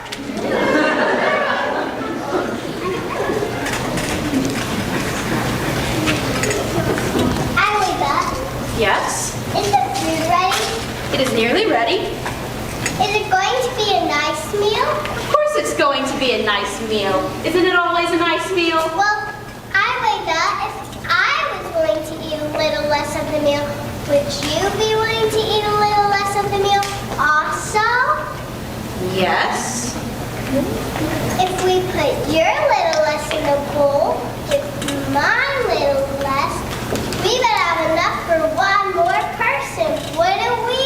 Aylward, Yes? is the food ready? It is nearly ready. Is it going to be a nice meal? Of course it's going to be a nice meal. Isn't it always a nice meal? Well, Aylward, if I was willing to eat a little less of the meal, would you be willing to eat a little less of the meal also? Yes. If we put your little less in a bowl with my little less, we would have enough for one more person, wouldn't we?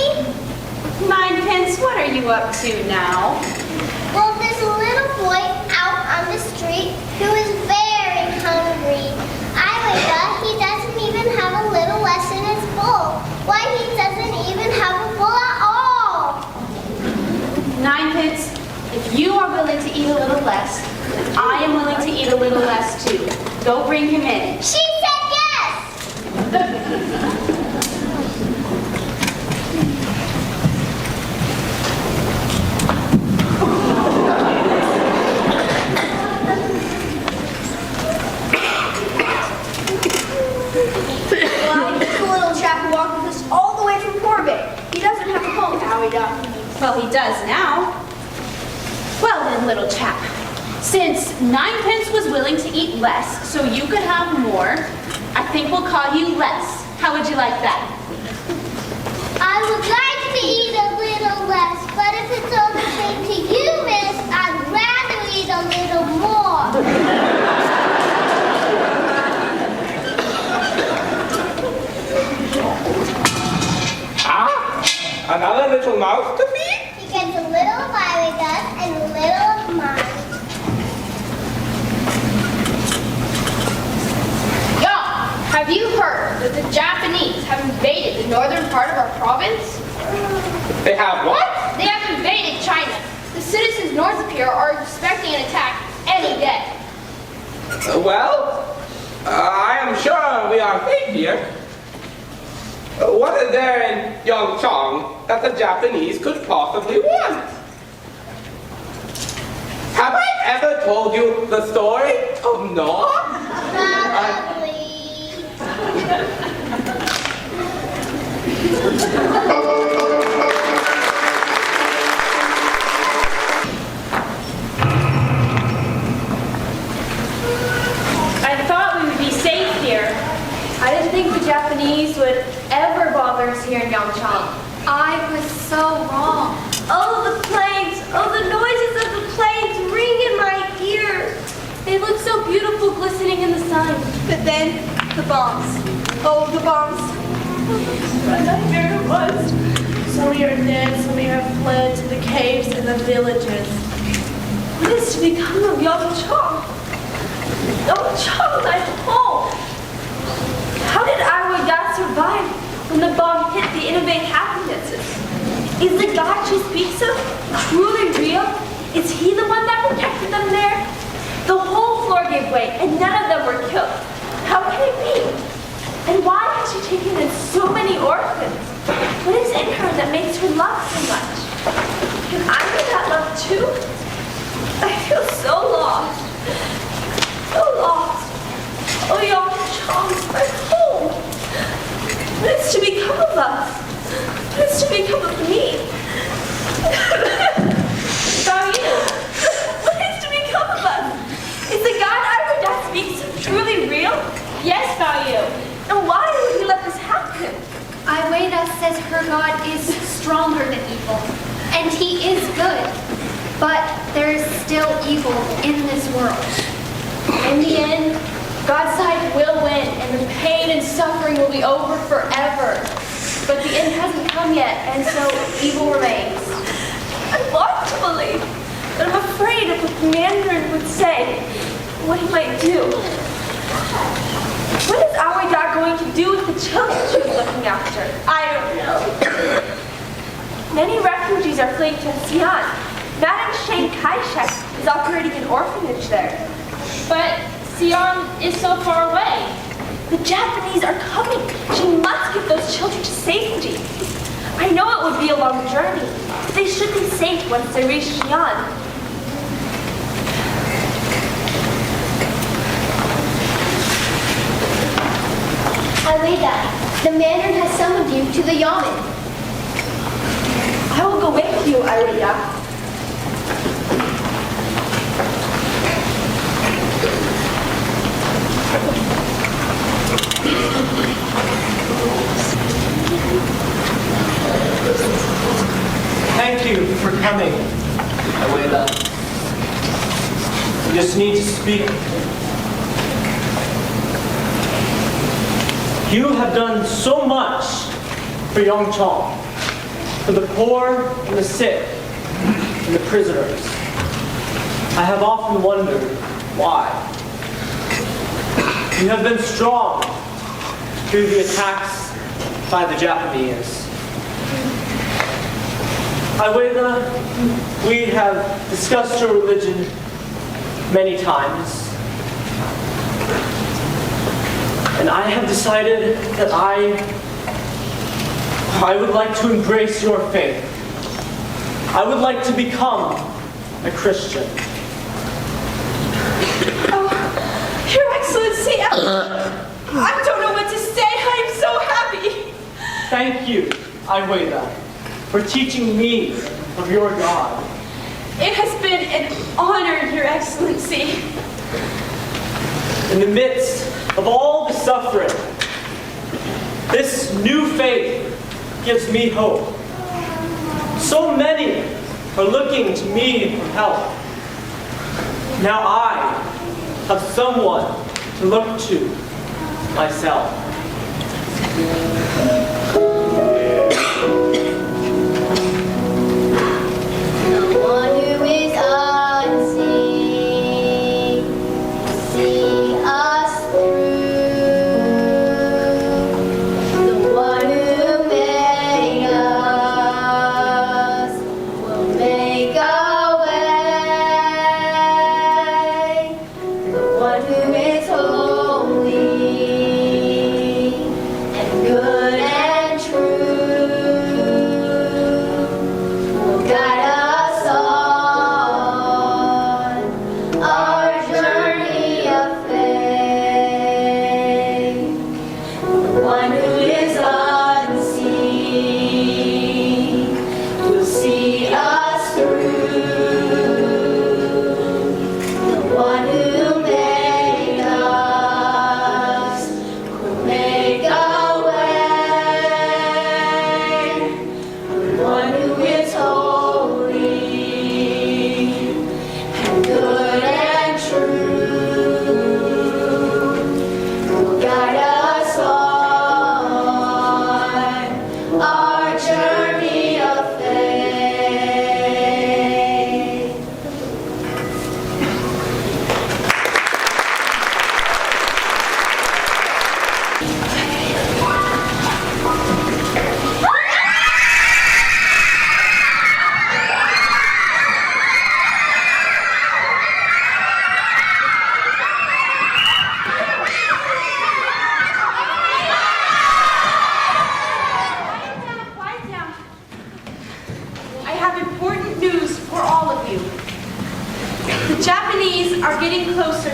Ninepence, what are you up to now? Well, there's a little boy out on the street who is very hungry. He doesn't even have a little less in his bowl. Why, he doesn't even have a bowl at all. Ninepence, if you are willing to eat a little less, then I am willing to eat a little less too. Go bring him in. She said yes! Well, he's a little chap who walked with us all the way from Corbett. He doesn't have a home now, he does. Well, he does now. Well then, little chap, since Ninepence was willing to eat less so you could have more, I think we'll call you Less. How would you like that? I would like to eat a little less, but if it's all the same to you, miss, I'd rather eat a little more. Another little mouse to feed? He gets a little of Aylward and a little of mine. Young, have you heard that the Japanese have invaded the northern part of our province? They have what? They have invaded China. The citizens north of here are expecting an attack any day. Well, I am sure we are safe here. What is there in Yongchong that the Japanese could possibly want? Have I ever told you the story of Noah? Probably. I thought we would be safe here. I didn't think the Japanese would ever bother us here in Yangchang. I was so wrong. Oh, the planes! Oh, the noises of the planes ring in my ears. They look so beautiful glistening in the sun. But then, the bombs. Oh, the bombs. What a nightmare it was. So many are dead, so many have fled to the caves and the villages. What is to become of Yangchang? Yangchang, my home. How did Aylward survive when the bomb hit the innovate happinesses? Is the God she speaks of truly real? Is he the one that protected them there? The whole floor gave way and none of them were killed. How can it be? And why has she taken in so many orphans? What is in her that makes her love so much? Can I be that love too? I feel so lost. So lost. Oh, Yangchang, my home. What is to become of us? What is to become of me? What is to become of us? Is the God Aylward speaks truly real? Yes, Yu. And why would he let this happen? Aylward says her God is stronger than evil, and he is good. But there is still evil in this world. In the end, God's side will win, and the pain and suffering will be over forever. But the end hasn't come yet, and so evil remains. I want to believe, but I'm afraid of what the Mandarin would say, what he might do. What is Aylward going to do with the children she's looking after? I don't know. Many refugees are fleeing to Xi'an. Madame Chiang Kai-shek is operating an orphanage there. But Xi'an is so far away. The Japanese are coming. She must get those children to safety. I know it would be a long journey, but they should be safe once they reach Xi'an. Aylward, the Mandarin has summoned you to the yamen. I will go with you, Aylward. Thank you for coming, Aylward. You just need to speak. You have done so much for Yangchang, for the poor and the sick and the prisoners. I have often wondered why. You have been strong through the attacks by the Japanese. Aylward, we have discussed your religion many times. And I have decided that I would like to embrace your faith. I would like to become a Christian. Oh, Your Excellency, I don't know what to say. I am so happy. Thank you, Aylward, for teaching me of your God. It has been an honor, Your Excellency. In the midst of all the suffering, this new faith gives me hope. So many are looking to me for help. Now I have someone to look to myself. The one who is unseen, see us through. The one who made us will make a way. The one who is holy and good.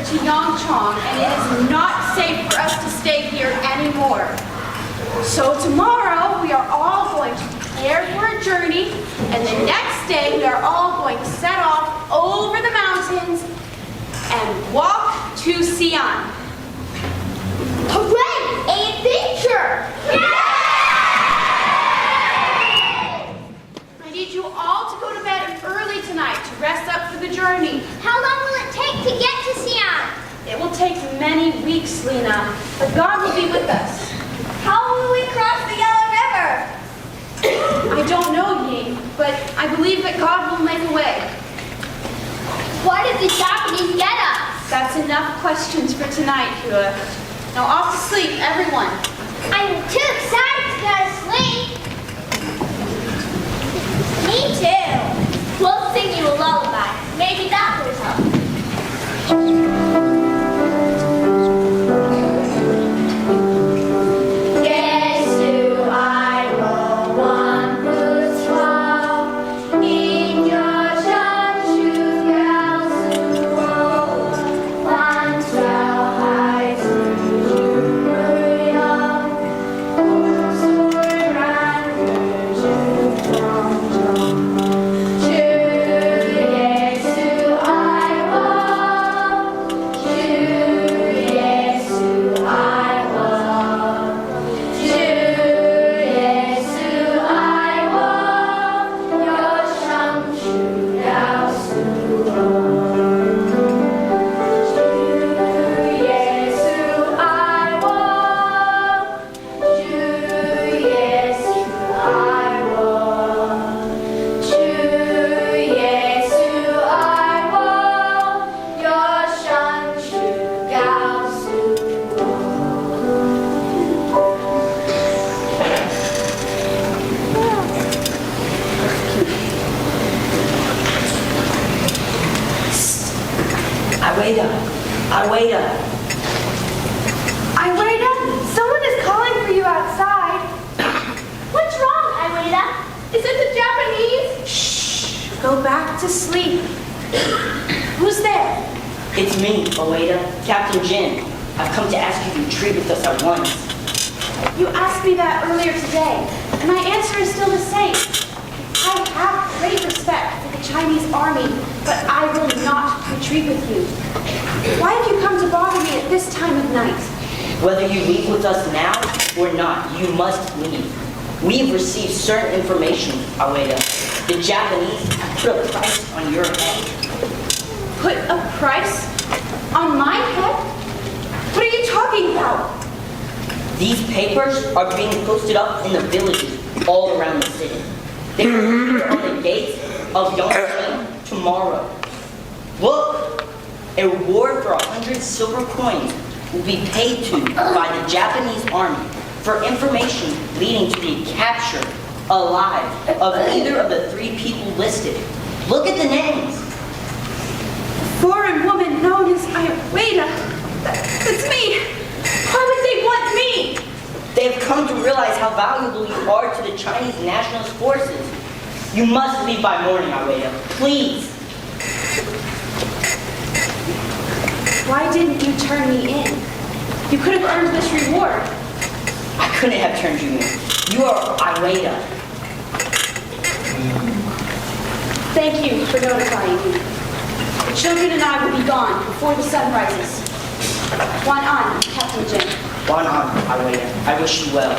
to Yongchong, and it is not safe for us to stay here anymore. So tomorrow, we are all going to prepare for a journey, and the next day, we are all going to set off over the mountains and walk to Xi'an. Hooray! Adventure! I need you all to go to bed early tonight to rest up for the journey. How long will it take to get to Xi'an? It will take many weeks, Lena, but God will be with us. How will we cross the Yellow River? I don't know, Ying, but I believe that God will make a way. What if the Japanese get us? That's enough questions for tonight, Hua. Now off to sleep, everyone. I'm too excited to go to sleep. Me too. We'll sing you a lullaby. Maybe that would help. Guess who I will want who's strong in your Aylward, someone is calling for you outside. What's wrong, Aylward? Is it the Japanese? Shh, go back to sleep. Who's there? It's me, Aylward, Captain Jin. I've come to ask you to retreat with us at once. You asked me that earlier today, and my answer is still the same. I have great respect for the Chinese army, but I will not retreat with you. Why have you come to bother me at this time of night? Whether you leave with us now or not, you must leave. We've received certain information, Aylward. The Japanese have put a price on your head. Put a price on my head? What are you talking about? These papers are being posted up in the villages all around the city. They will appear on the gates of Yongchong tomorrow. Look, a reward for 100 silver coins will be paid to by the Japanese army for information leading to the capture alive of either of the 3 people listed. Look at the names. Foreign woman known as Aylward. That's me. Why would they want me? They have come to realize how valuable you are to the Chinese nationalist forces. You must leave by morning, Aylward. Please. Why didn't you turn me in? You could have earned this reward. I couldn't have turned you in. You are Aylward. Thank you for notifying me. The children and I will be gone before the sun rises. One on, Captain Jin. One on, Aylward. I wish you well.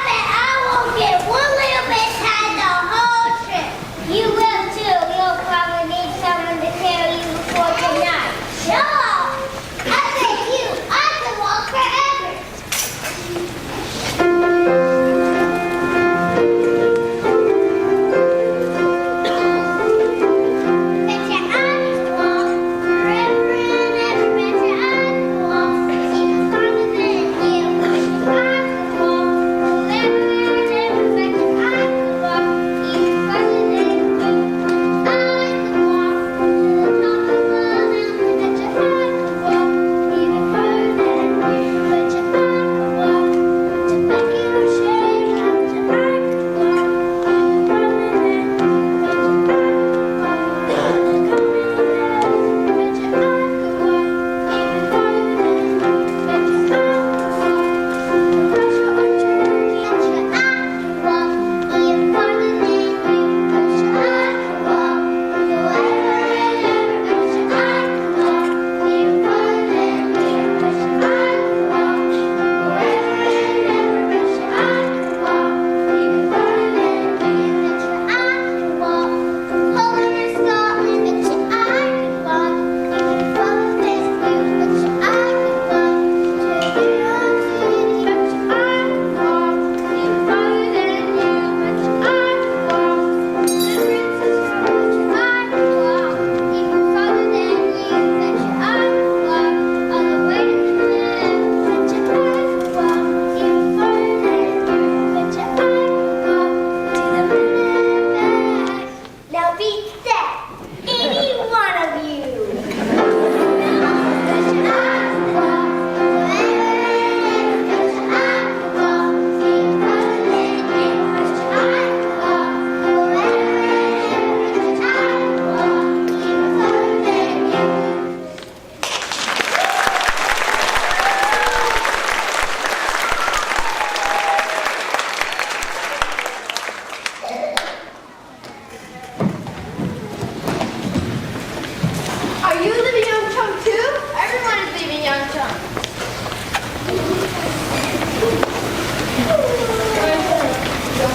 bet I won't get one little bit tired the whole trip. You will too. You'll probably need someone to carry you before tonight. Sure. I bet I could walk forever.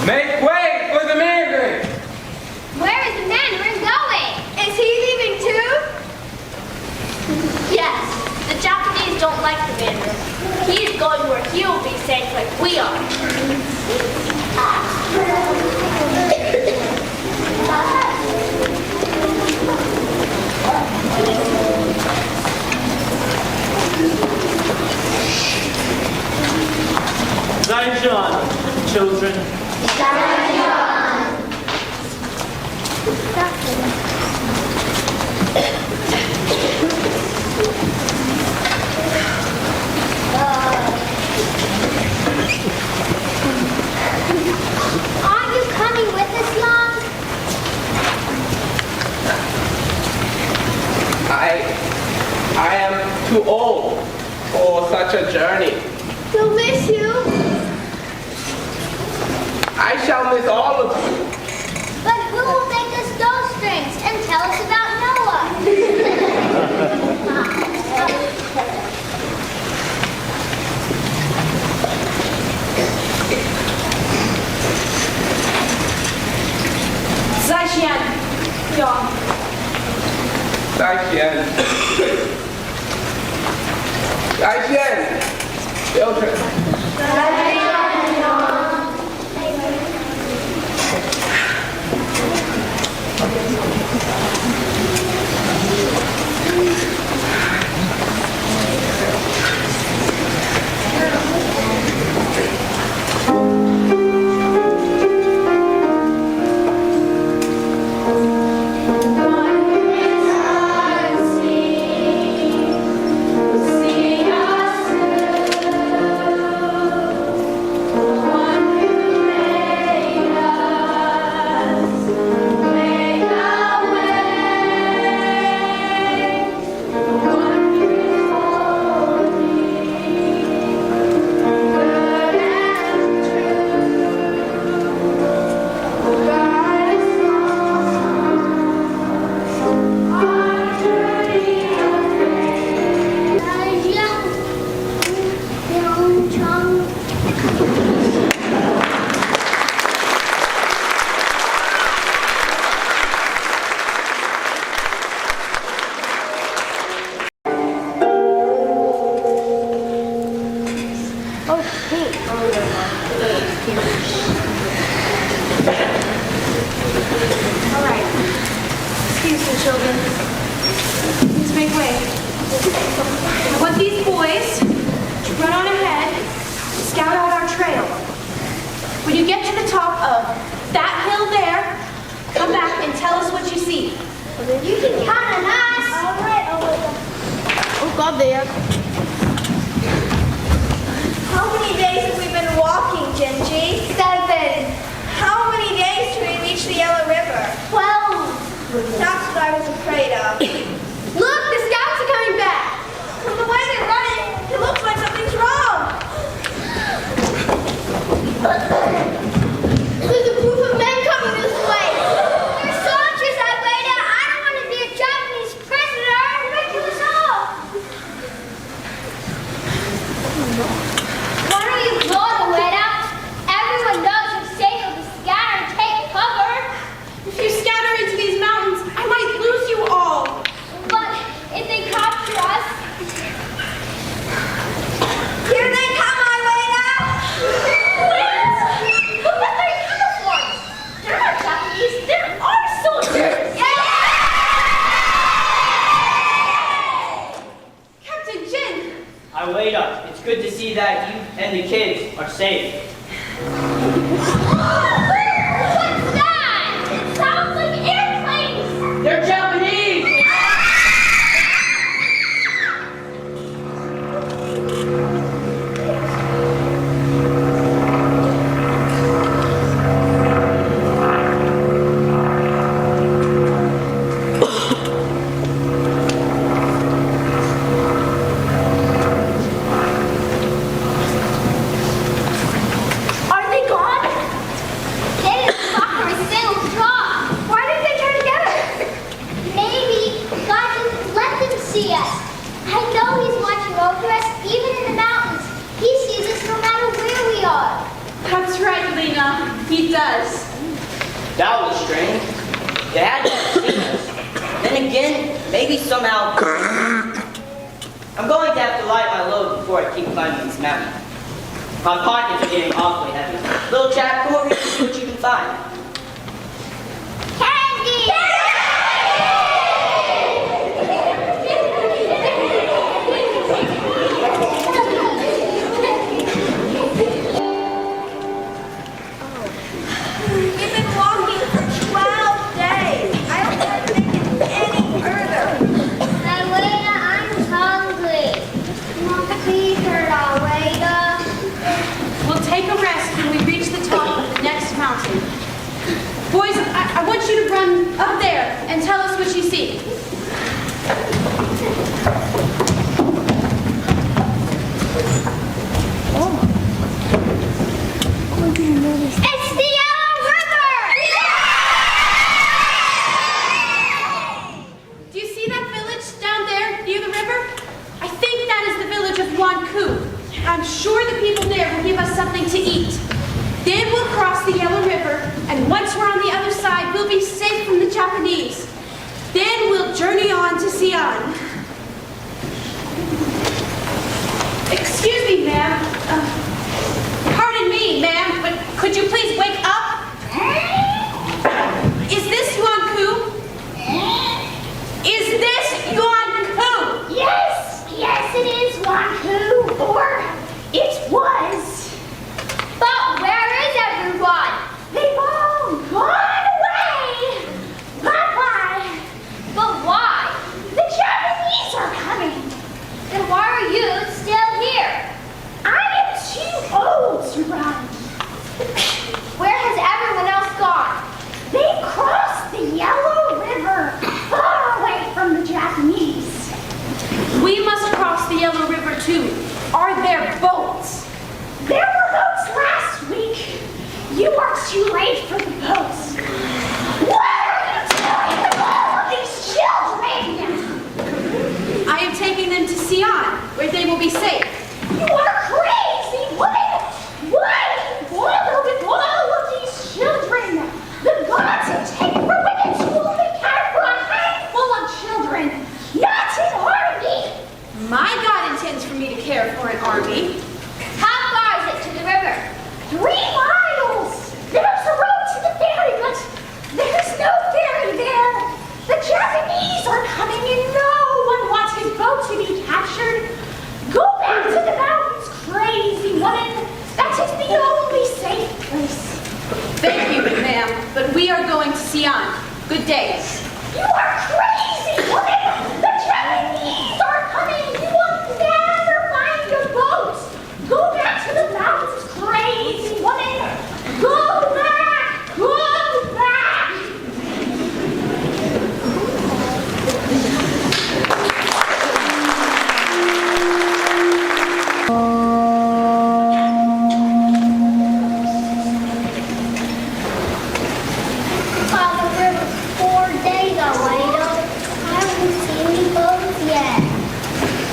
Make way for the Mandarin! Where is the Mandarin going? Is he leaving too? Yes, the Japanese don't like the Mandarin. He is going where he will be safe like we are. Zaijian, children. Aren't you coming with us, Long? I am too old for such a journey. We'll miss you. I shall miss all of you. But who will make us those strings and tell us about Noah? Zaijian, Yong. Zaijian. Zaijian. Children. Make a way. Attention, children. Please make way. I want these boys to run on ahead, scout out our trail. When you get to the top of that hill there, come back and tell us what you see. You can count on us. All right, Oh God, they are. How many days have we been walking, Gingy? 7. How many days till we reach the Yellow River? 12. That's what I was afraid of. Look, the scouts are coming back. From the way they're running, it looks like something's wrong. There's a group of men coming this way. They're soldiers, Aylward. I don't want to be a Japanese prisoner and break us off. Why don't you go, Aylward? Everyone knows it's safer to scatter and take cover. If you scatter into these mountains, I might lose you all. But if they capture us, Here they come, Aylward. Look at their uniforms. They're not Japanese, they're our soldiers. Captain Jin, Aylward, it's good to see that you and the kids are safe. What's that? It sounds like airplanes. They're Japanese! are they gone? They didn't stop for a single drop. Why didn't they turn together? Maybe God didn't let them see us. I know He's watching over us, even in the mountains. He sees us no matter where we are. that's right, Lena. He does. That was strange. They had never seen us. Then again, maybe somehow... I'm going to have to light my load before I keep climbing this mountain. My pockets are getting awfully heavy. Little chap, come over here and see what you can find. Candy! We've been walking for 12 days. I don't want to make it any further. Aylward, I'm hungry. Mom, please hurt Aylward. We'll take a rest when we reach the top of the next mountain. Boys, I want you to run up there and tell us what you see. It's the Yellow River! Do you see that village down there near the river? I think that is the village of Wanku. I'm sure the people there will give us something to eat. Then we'll cross the Yellow River, and once we're on the other side, we'll be safe from the Japanese. Then we'll journey on to Xi'an. Excuse me, ma'am. Pardon me, ma'am, but could you please wake up? Is this Wanku? Is this Wanku? Yes, it is Wanku, or it was. But where is everyone? They've all gone away. Bye-bye. But why? The Japanese are coming. Then why are you still here? I am too old to run. Where has everyone else gone? They crossed the Yellow River, far away from the Japanese. We must cross the Yellow River too. Are there boats? There were boats last week. You are too late for the boats. What are you doing with all of these children? I am taking them to Xi'an, where they will be safe. You are crazy. What with all of these children? The gods intended for women to only care for a handful of children, not an army. My God intends for me to care for an army. How far is it to the river? 3 miles. There's a road to the ferry, but there's no ferry there. The Japanese Thank you, ma'am, but we are going to Xi'an. Good day. You are crazy woman! The Chinese are coming! You will never find your boat! Go back to the mountains, crazy woman! Go back! Go back! Father, there was 4 days already. I haven't seen any boats yet.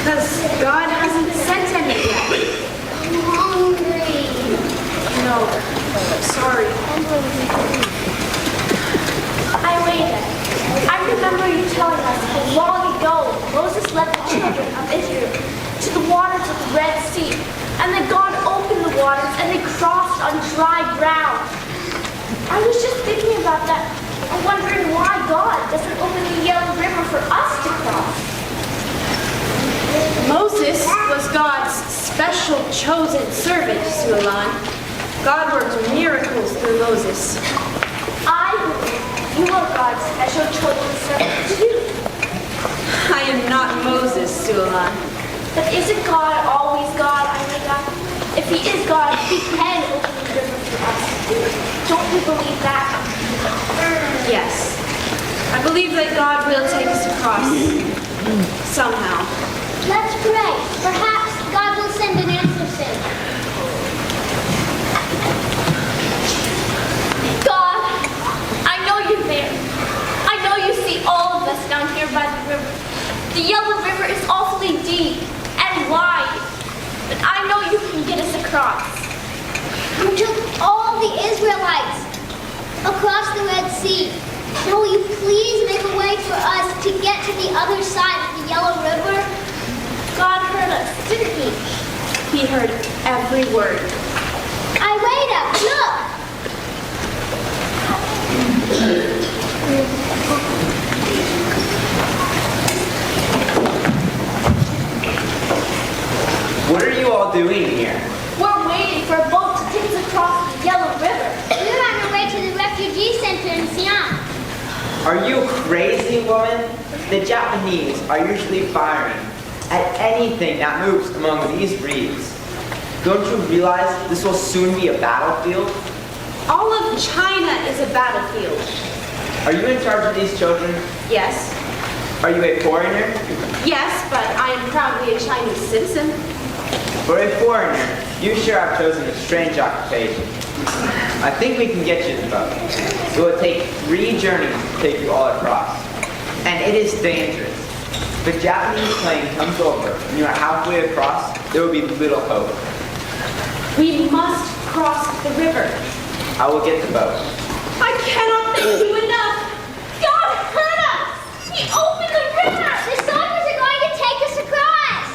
Because God hasn't sent any yet. I'm hungry. No, sorry. Aylward, I remember you telling us how long ago Moses led the children of Israel to the waters of the Red Sea, and that God opened the waters and they crossed on dry ground. I was just thinking about that. I'm wondering why God doesn't open the Yellow River for us to cross. Moses was God's special chosen servant, Sulan. God worked miracles through Moses. I believe you are God's special chosen servant too. I am not Moses, Sulan. But isn't God always God, Aylward? If he is God, he can open the river for us. Don't you believe that? Yes. I believe that God will take us across. Somehow. Let's pray. Perhaps God will send an answer soon. God, I know you're there. I know you see all of us down here by the river. The Yellow River is awfully deep and wide, but I know you can get us across. You took all the Israelites across the Red Sea. Now will you please make a way for us to get to the other side of the Yellow River? God heard us, didn't he? He heard every word. Aylward, look! What are you all doing here? We're waiting for a boat to take us across the Yellow River. We're on our way to the refugee center in Xi'an. Are you crazy, woman? The Japanese are usually firing at anything that moves among these reeds. Don't you realize this will soon be a battlefield? All of China is a battlefield. Are you in charge of these children? Yes. Are you a foreigner? Yes, but I am proudly a Chinese citizen. For a foreigner, you sure have chosen a strange occupation. I think we can get you the boat. It will take 3 journeys to take you all across. And it is dangerous. If a Japanese plane comes over and you are halfway across, there will be little hope. We must cross the river. I will get the boat. I cannot thank you enough. God heard us. He opened the river. The soldiers are going to take us across!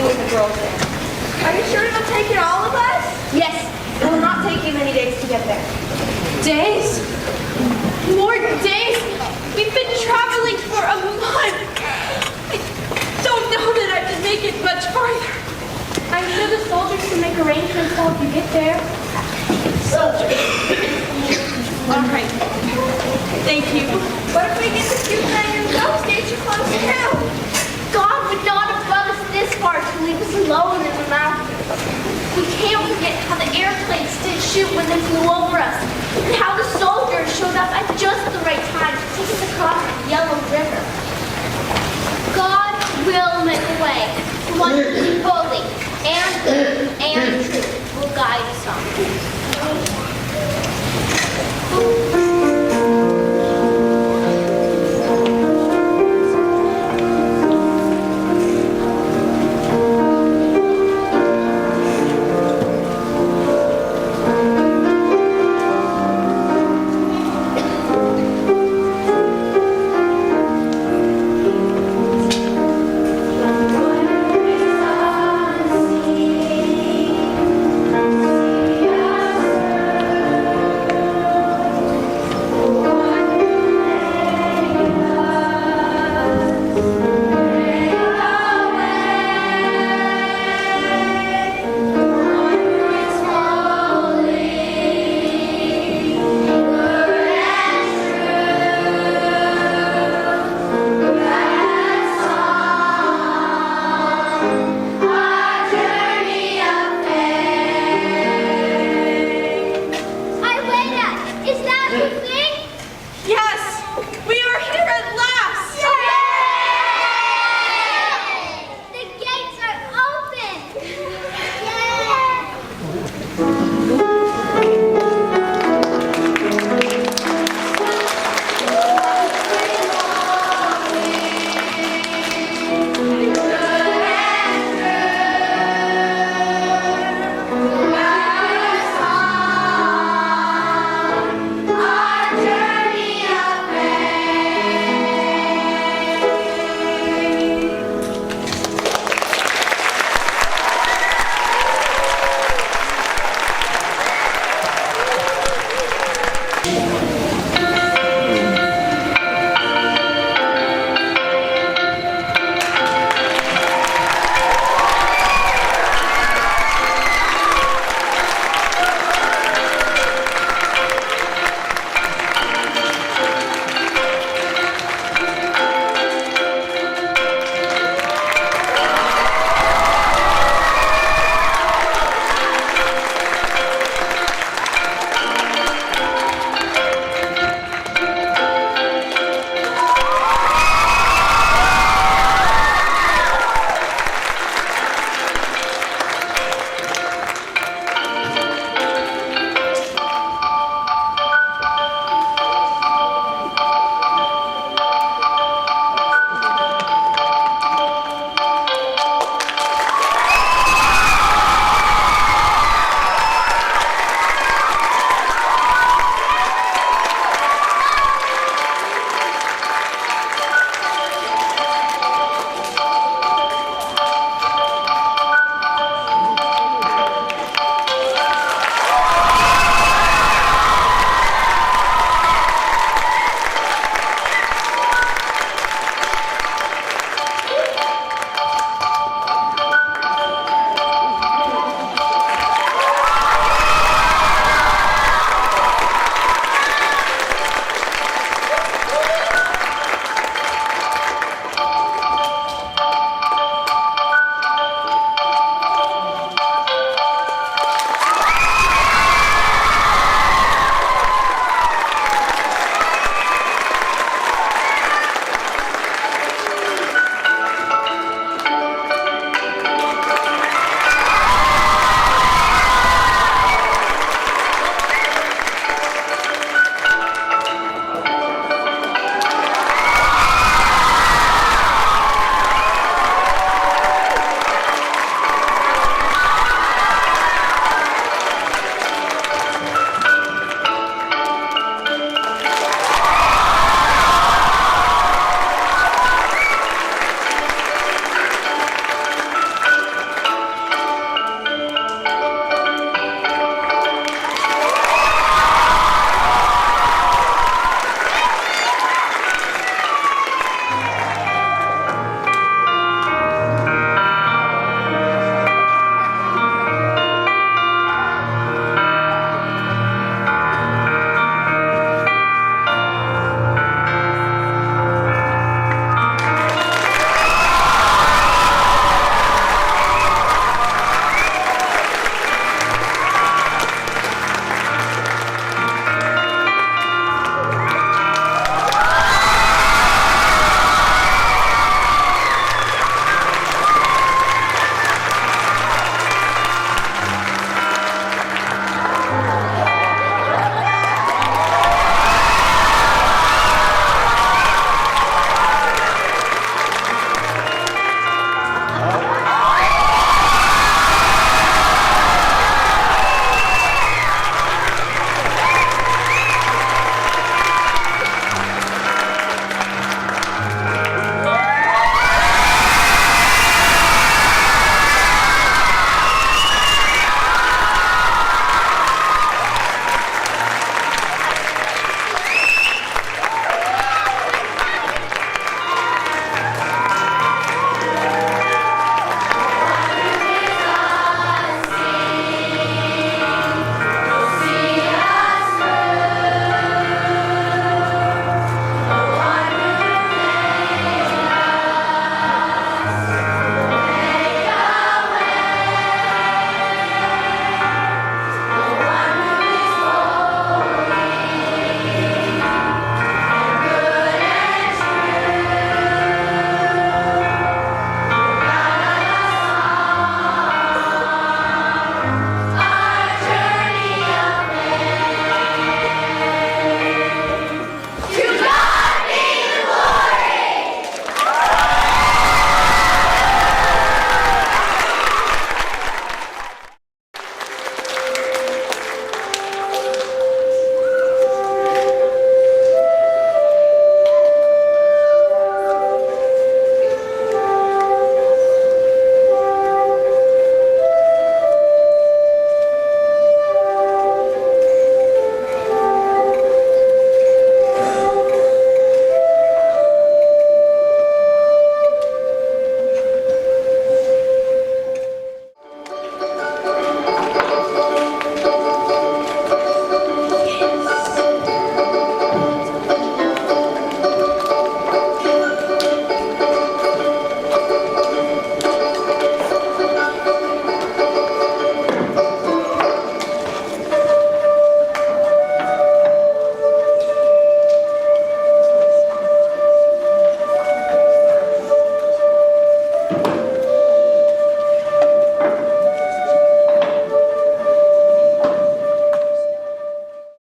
you and the girls there. Are you sure it'll take it all of us? Yes. It will not take you many days to get there. Days? More days? We've been traveling for a month. I don't know that I can make it much farther. I'm sure the soldiers can make arrangements to help you get there. Soldiers. All right. Thank you. What if we get the cute thing and ghost get you close to him? God would not have brought us this far to leave us alone in the mountains. We can't forget how the airplanes did shoot when they flew over us, and how the soldiers showed up at just the right time to take us across the Yellow River. God will make a way. One who is holy and good and true will guide us on.